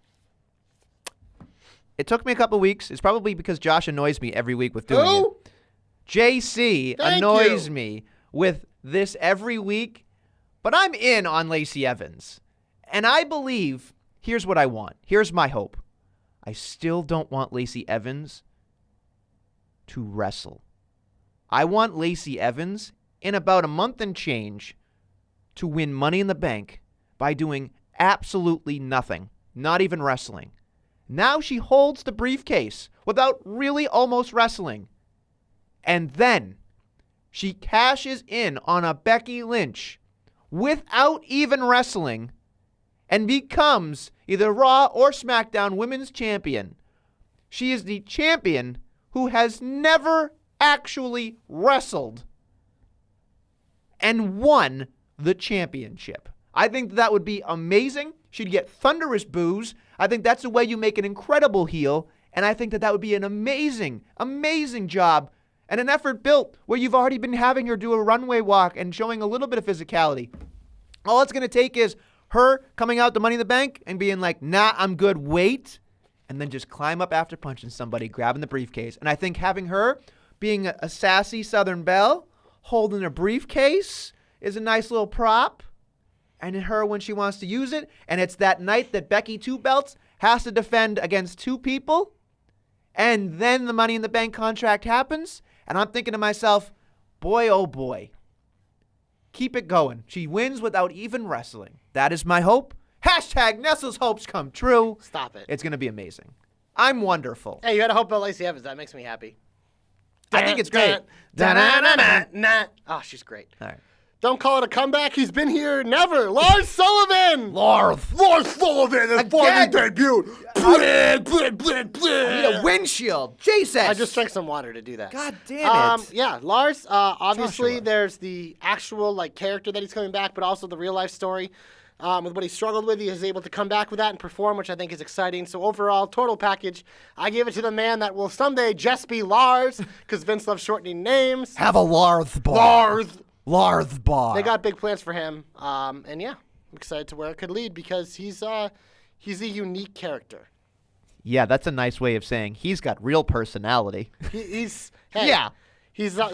It took me a couple weeks. It's probably because Josh annoys me every week with doing it. JC annoys me with this every week, but I'm in on Lacey Evans. And I believe, here's what I want. Here's my hope. I still don't want Lacey Evans to wrestle. I want Lacey Evans in about a month and change to win Money in the Bank by doing absolutely nothing, not even wrestling. Now she holds the briefcase without really almost wrestling. And then she cashes in on a Becky Lynch without even wrestling and becomes either Raw or SmackDown Women's Champion. She is the champion who has never actually wrestled and won the championship. I think that would be amazing. She'd get thunderous boos. I think that's the way you make an incredible heel, and I think that would be an amazing, amazing job and an effort built where you've already been having her do a runway walk and showing a little bit of physicality. All it's going to take is her coming out the Money in the Bank and being like, nah, I'm good, wait, and then just climb up after punching somebody, grabbing the briefcase. And I think having her being a sassy Southern Belle, holding a briefcase is a nice little prop. And her when she wants to use it. And it's that night that Becky Two Belts has to defend against two people. And then the Money in the Bank contract happens. And I'm thinking to myself, boy, oh boy. Keep it going. She wins without even wrestling. That is my hope. Hashtag Nestle's hopes come true. Stop it. It's going to be amazing. I'm wonderful. Hey, you had a hope about Lacey Evans. That makes me happy. I think it's great. Oh, she's great. All right. Don't call it a comeback. He's been here never. Lars Sullivan. Lars Sullivan has finally debuted. I need a windshield. Jesus. I just drank some water to do that. God damn it. Yeah, Lars, obviously Joshua. there's the actual character that he's coming back, but also the real life story. With what he struggled with, he is able to come back with that and perform, which I think is exciting. So overall, total package, I give it to the man that will someday just be Lars, because Vince loves shortening names. Have a Larth bar. Larth bar. They got big plans for him, and yeah, I'm excited to where it could lead because he's a unique character. Yeah, that's a nice way of saying he's got real personality. He's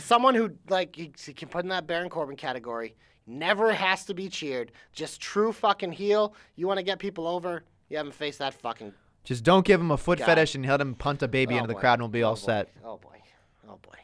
someone who he can put in that Baron Corbin category. Never has to be cheered. Just true fucking heel. You want to get people over? You haven't faced that fucking. Just don't give him a foot God. fetish and let him punt a baby into the boy. crowd and we'll be all boy. set. Oh boy. Oh boy.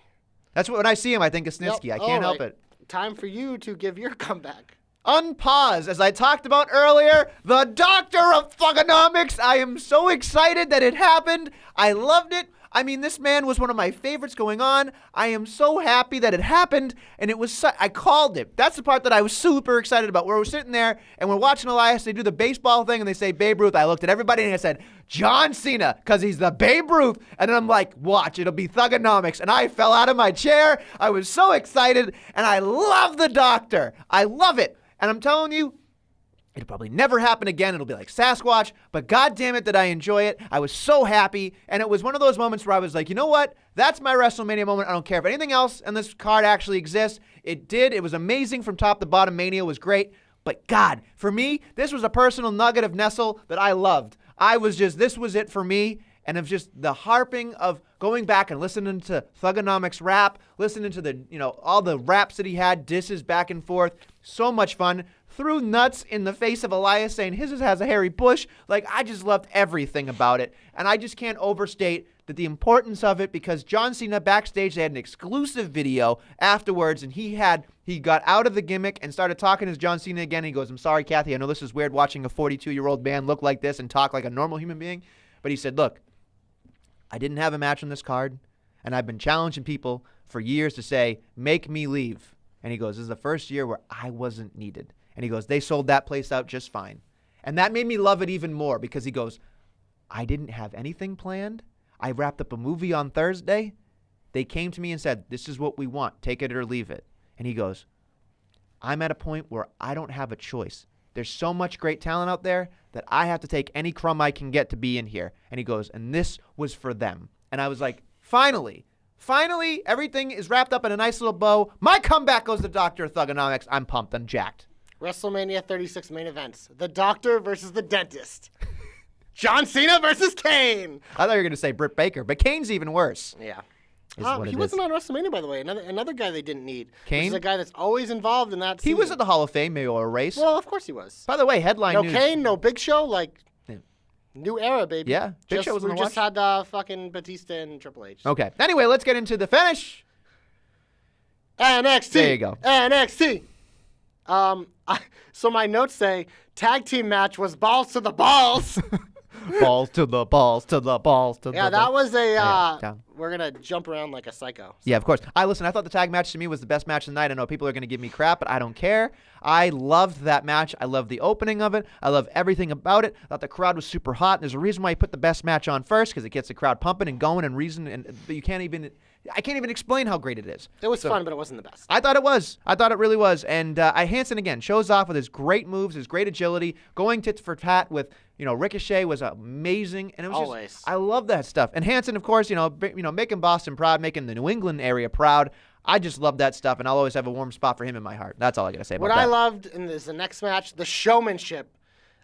That's what when I see him, I think of Snitsky. Yep. I can't help All right. it. Time for you to give your comeback. Unpause, as I talked about earlier, the Doctor of Thugonomics. I am so excited that it happened. I loved it. I mean, this man was one of my favorites going on. I am so happy that it happened, and it was I called it. That's the part that I was super excited about, where we're sitting there, and we're watching Elias. They do the baseball thing, and they say Babe Ruth. I looked at everybody, and I said, John Cena, because he's the Babe Ruth. And then I'm like, watch, it'll be Thugonomics. And I fell out of my chair. I was so excited, and I love the Doctor. I love it. And I'm telling you, it'll probably never happen again. It'll be like Sasquatch, but God damn it, did I enjoy it. I was so happy, and it was one of those moments where I was like, you know what? That's my WrestleMania moment. I don't care if anything else in this card actually exists. It did. It was amazing from top to bottom. Mania was great, but God, for me, this was a personal nugget of Nestle that I loved. This was it for me, and of just the harping of going back and listening to Thugonomics rap, listening to the, all the raps that he had, disses back and forth. So much fun. Threw nuts in the face of Elias saying his has a hairy bush. I just loved everything about it. And I just can't overstate that the importance of it, because John Cena backstage, they had an exclusive video afterwards, and he got out of the gimmick and started talking as John Cena again. He goes, I'm sorry, Kathy, I know this is weird watching a 42-year-old man look like this and talk like a normal human being. But he said, look, I didn't have a match on this card, and I've been challenging people for years to say, make me leave. And he goes, this is the first year where I wasn't needed. And he goes, they sold that place out just fine. And that made me love it even more, because he goes, I didn't have anything planned. I wrapped up a movie on Thursday. They came to me and said, this is what we want. Take it or leave it. And he goes, I'm at a point where I don't have a choice. There's so much great talent out there that I have to take any crumb I can get to be in here. And he goes, and this was for them. And I was like, finally, everything is wrapped up in a nice little bow. My comeback goes to Dr. Thugonomics. I'm pumped and jacked. WrestleMania 36 main events. The Doctor versus the Dentist. John Cena versus Kane. I thought you were going to say Britt Baker, but Kane's even worse. Yeah. He wasn't on WrestleMania, by the way. Another guy they didn't need. Kane? He's a guy that's always involved in that scene. He was at the Hall of Fame, maybe, or a race. Well, of course he was. By the way, headline no news. No Kane, no Big Show, new era, baby. Yeah, Big Show was in the watch. We just had fucking Batista and Triple H. Okay. Anyway, let's get into the finish. NXT. There you go. NXT. So my notes say tag team match was balls to the balls. Balls to the balls to the balls to the Yeah, that was a down. We're going to jump around like a psycho. Yeah, of course. I thought the tag match to me was the best match of the night. I know people are going to give me crap, but I don't care. I loved that match. I loved the opening of it. I love everything about it. I thought the crowd was super hot. There's a reason why you put the best match on first, because it gets the crowd pumping and going and reason, and you can't even I can't even explain how great it is. It was fun, but it wasn't the best. I thought it was. I thought it really was. And Hansen, again, shows off with his great moves, his great agility, going tit for tat with, Ricochet was amazing. And it was Always. I love that stuff. And Hansen, of course, making Boston proud, making the New England area proud. I just love that stuff, and I'll always have a warm spot for him in my heart. That's all I got to say about that. What I loved in the next match, the showmanship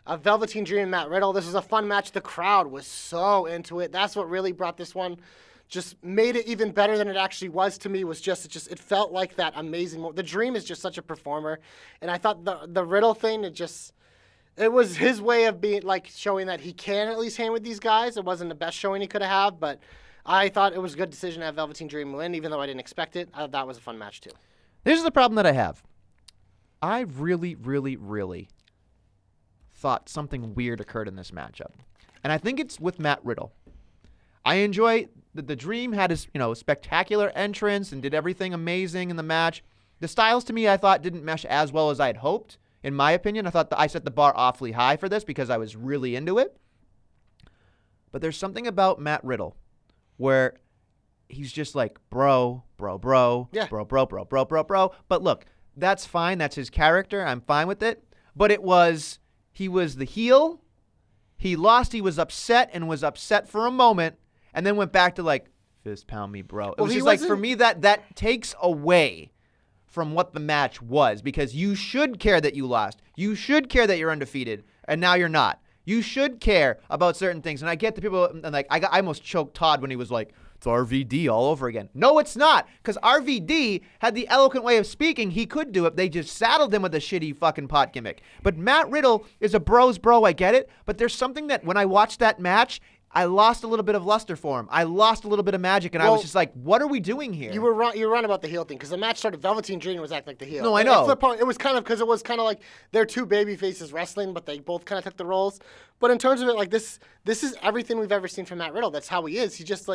of Velveteen Dream and Matt Riddle. This was a fun match. The crowd was so into it. That's what really brought this one. Just made it even better than it actually was to me. It felt like that amazing. The Dream is just such a performer, and I thought the Riddle thing, it was his way of being showing that he can at least hang with these guys. It wasn't the best showing he could have had, but I thought it was a good decision to have Velveteen Dream win, even though I didn't expect it. That was a fun match too. This is the problem that I have. I really, really, really thought something weird occurred in this matchup, and I think it's with Matt Riddle. I enjoy the Dream had his, spectacular entrance and did everything amazing in the match. The styles, to me, I thought didn't mesh as well as I had hoped. In my opinion, I thought I set the bar awfully high for this because I was really into it. But there's something about Matt Riddle where he's just like, bro. Yeah. Bro. But look, that's fine. That's his character. I'm fine with it. But he was the heel. He lost. He was upset and was upset for a moment. And then went back to fist pound me, bro. It was just for me, that takes away from what the match was, because you should care that you lost. You should care that you're undefeated, and now you're not. You should care about certain things. And I get the people, and I almost choked Todd when he was like, it's RVD all over again. No, it's not, because RVD had the eloquent way of speaking. He could do it. They just saddled him with a shitty fucking pot gimmick. But Matt Riddle is a bro's bro. I get it. But there's something that when I watched that match, I lost a little bit of luster for him. I lost a little bit of magic, and I was just like, what are we doing here? You were wrong about the heel thing, because the match started, Velveteen Dream was acting like the heel. No, I know. It was kind of like they're two baby faces wrestling, but they both kind of took the roles. But in terms of it, this is everything we've ever seen from Matt Riddle. That's how he is. He's just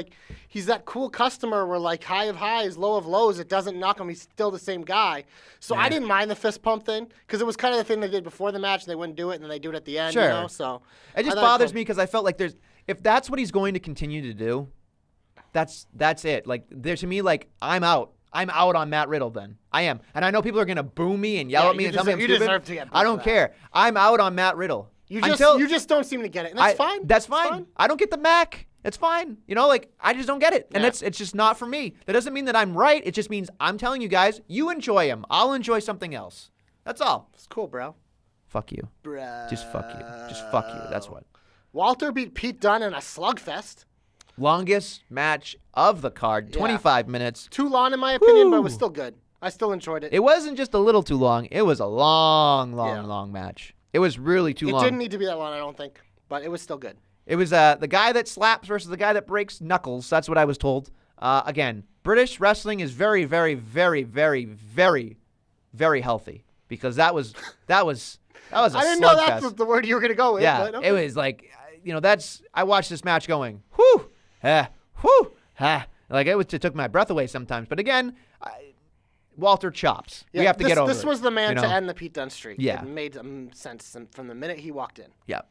he's that cool customer where high of highs, low of lows, it doesn't knock him. He's still the same guy. So I didn't mind the fist pump thing, because it was kind of the thing they did before the match, and they wouldn't do it, and then they do it at the end. Sure. So it just bothers me, because I felt like if that's what he's going to continue to do, that's it. To me, I'm out. I'm out on Matt Riddle then. I am. And I know people are going to boo me and yell at me and tell me I'm stupid. You deserve to get booed I don't for that. care. I'm out on Matt Riddle. You just don't seem to get it, and that's fine. That's fine. I don't get the Mac. It's fine. I just don't get it. And it's just not for me. That doesn't mean that I'm right. It just means I'm telling you guys, you enjoy him. I'll enjoy something else. That's all. It's cool, bro. Fuck you. Bruh. Just fuck you. Just fuck you. That's what. Walter beat Pete Dunne in a slugfest. Longest match of the card, 25 minutes. Too long in my opinion, but it was still good. I still enjoyed it. It wasn't just a little too long. It was a long match. It was really too long. It didn't need to be that long, I don't think, but it was still good. It was the guy that slaps versus the guy that breaks knuckles. That's what I was told. Again, British wrestling is very, very, very, very, very, very healthy because that was a I didn't know slugfest. that's the word you were going to go with. Yeah, but okay. it was like, I watched this match going, whew, whew, like it took my breath away sometimes. But again, Walter chops. Yeah, we have to get over it. This was the man you to know? end the Pete Dunne streak. Yeah. It made sense from the minute he walked in. Yeah.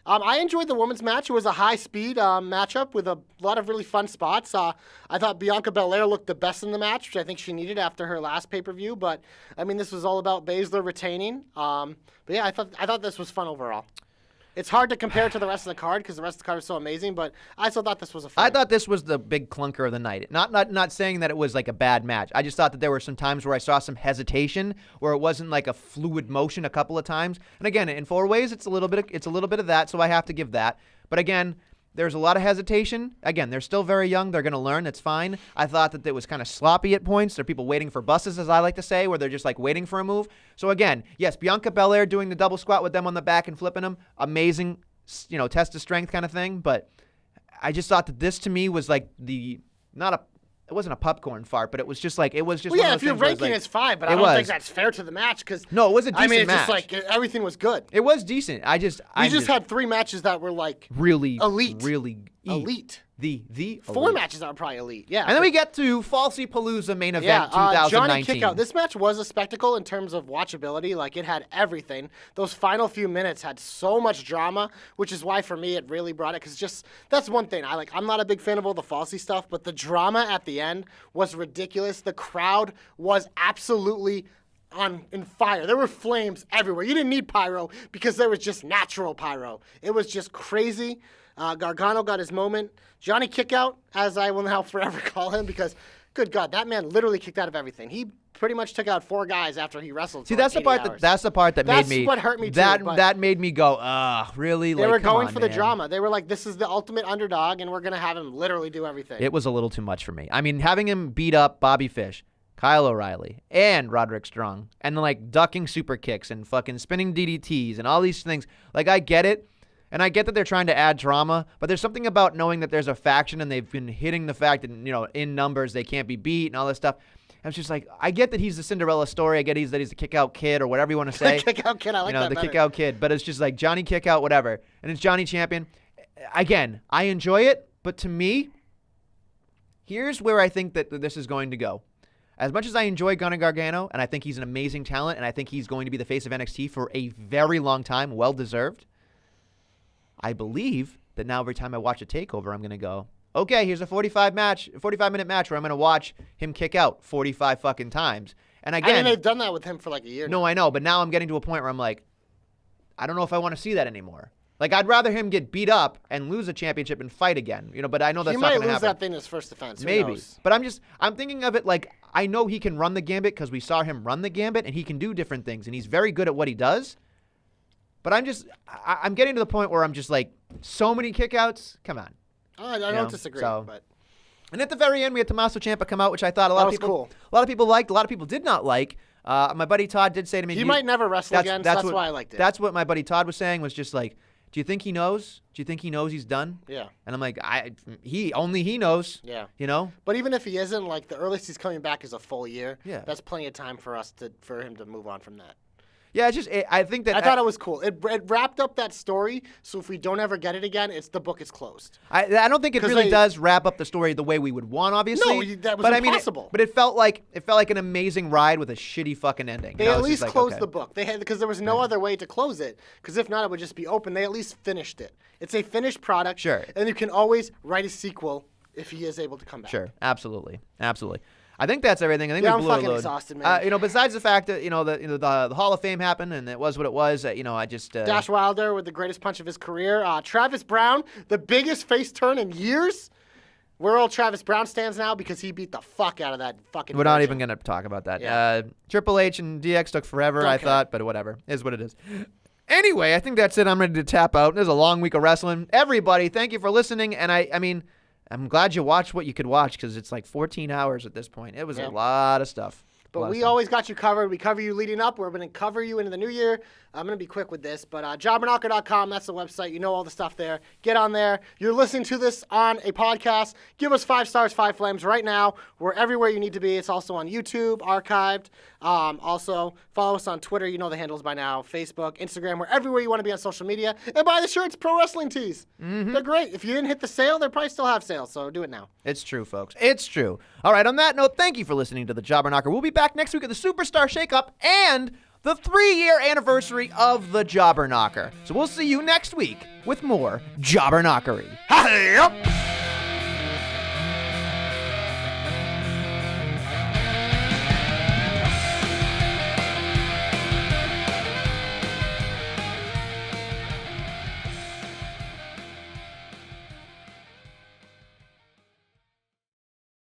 I enjoyed the women's match. It was a high-speed matchup with a lot of really fun spots. I thought Bianca Belair looked the best in the match, which I think she needed after her last pay-per-view. But, I mean, this was all about Baszler retaining. But, yeah, I thought this was fun overall. It's hard to compare to the rest of the card because the rest of the card is so amazing, but I still thought this was a fun. I thought this was the big clunker of the night. Not saying that it was like a bad match. I just thought that there were some times where I saw some hesitation, where it wasn't like a fluid motion a couple of times. And again, in 4 ways, it's a little bit of that, so I have to give that. But again, there's a lot of hesitation. Again, they're still very young. They're going to learn. That's fine. I thought that it was kind of sloppy at points. There are people waiting for buses, as I like to say, where they're just like waiting for a move. So again, yes, Bianca Belair doing the double squat with them on the back and flipping them, amazing. Test of strength kind of thing, but I just thought that this to me was like it wasn't a popcorn fart, but it was just like, it was just Well, one yeah, of if those you're things where it's ranking, like, it's fine, but it I don't was. think that's fair to the match because No, it was a decent it's match. just like everything was good. It was decent. I just had 3 matches that were like really elite. really elite. The 4 elite. matches that were probably elite. Yeah. And then we get to Falsey Palooza main event Yeah, Johnny 2019. Kickout. This match was a spectacle in terms of watchability. Like, it had everything. Those final few minutes had so much drama, which is why, for me, it really brought it. Because that's one thing. I'm not a big fan of all the Falsey stuff, but the drama at the end was ridiculous. The crowd was absolutely in fire. There were flames everywhere. You didn't need pyro because there was just natural pyro. It was just crazy. Gargano got his moment. Johnny Kickout, as I will now forever call him, because, good God, that man literally kicked out of everything. He pretty much took out 4 guys after he wrestled. See, for that's like the part 80 hours. that's the part that That's made me. what hurt me too, That made me go, really? They Like, were come going on, for the man. drama. They were like, this is the ultimate underdog, and we're going to have him literally do everything. It was a little too much for me. I mean, having him beat up Bobby Fish, Kyle O'Reilly, and Roderick Strong, and then like ducking super kicks and fucking spinning DDTs and all these things. Like, I get it. And I get that they're trying to add drama, but there's something about knowing that there's a faction and they've been hitting the fact that, in numbers they can't be beat and all this stuff. I was just like, I get that he's the Cinderella story. I get that he's the kick-out kid or whatever you want to say. Kick-out kid, I like that the better. kick-out kid. But it's just like Johnny Kick-out, whatever. And it's Johnny Champion. Again, I enjoy it, but to me, here's where I think that this is going to go. As much as I enjoy Gunnar Gargano, and I think he's an amazing talent, and I think he's going to be the face of NXT for a very long time, well-deserved, I believe that now every time I watch a takeover, I'm going to go, okay, here's a 45-minute match where I'm going to watch him kick out 45 fucking times. And again, I mean, they've done that with him for like a year now. No, I know, but now I'm getting to a point where I'm like, I don't know if I want to see that anymore. Like, I'd rather him get beat up and lose a championship and fight again, but I know that's not going to happen. He might lose that thing in his first defense. Who Maybe. knows? But I'm thinking of it like, I know he can run the gambit because we saw him run the gambit and he can do different things and he's very good at what he does. But I'm getting to the point where I'm just like, so many kickouts. Come on. I don't disagree. But And at the very end, we had Tommaso Ciampa come out, which I thought a lot of people liked. A lot of people did not like. My buddy Todd did say to me, he might never wrestle again. That's why I liked it. That's what my buddy Todd was saying. Was just like, do you think he knows? Do you think he knows he's done? Yeah. And I'm like, only he knows. Yeah. But even if he isn't, like, the earliest he's coming back is a full year. Yeah. That's plenty of time for him to move on from that. Yeah, I think that I thought it was cool. It wrapped up that story, so if we don't ever get it again, the book is closed. I don't think it really does wrap up the story the way we would want, obviously. No, that was impossible. But it felt like an amazing ride with a shitty fucking ending. They at least closed the book. Because there was no other way to close it. Because if not, it would just be open. They at least finished it. It's a finished product. Sure. And you can always write a sequel if he is able to come back. Sure, absolutely. I think that's everything. I think I'm we blew fucking a load. exhausted, man. Besides the fact that the Hall of Fame happened and it was what it was. I just Dash Wilder with the greatest punch of his career. Travis Brown, the biggest face turn in years. We're all Travis Brown stands now because he beat the fuck out of that fucking. We're not even gonna talk about that. Yeah. Triple H and DX took forever. Don't I care. thought, but whatever, is what it is. Anyway, I think that's it. I'm ready to tap out. There's a long week of wrestling. Everybody, thank you for listening. And I mean, I'm glad you watched what you could watch because it's like 14 hours at this point. It was a lot of stuff. But Bless we him. always got you covered. We cover you leading up. We're going to cover you into the new year. I'm going to be quick with this, but jobberknocker.com, that's the website. You know all the stuff there. Get on there. You're listening to this on a podcast. Give us 5 stars, 5 flames right now. We're everywhere you need to be. It's also on YouTube, archived. Also, follow us on Twitter. You know the handles by now. Facebook, Instagram. We're everywhere you want to be on social media. And buy the shirts, Pro Wrestling Tees. They're great. If you didn't hit the sale, they probably still have sales, so do it now. It's true, folks. It's true. All right, on that note, thank you for listening to the Jobber Knocker. We'll be back next week at the Superstar Shakeup and the 3-year anniversary of the Jobber Knocker. So we'll see you next week with more Jobber Knockery. Hi-ya!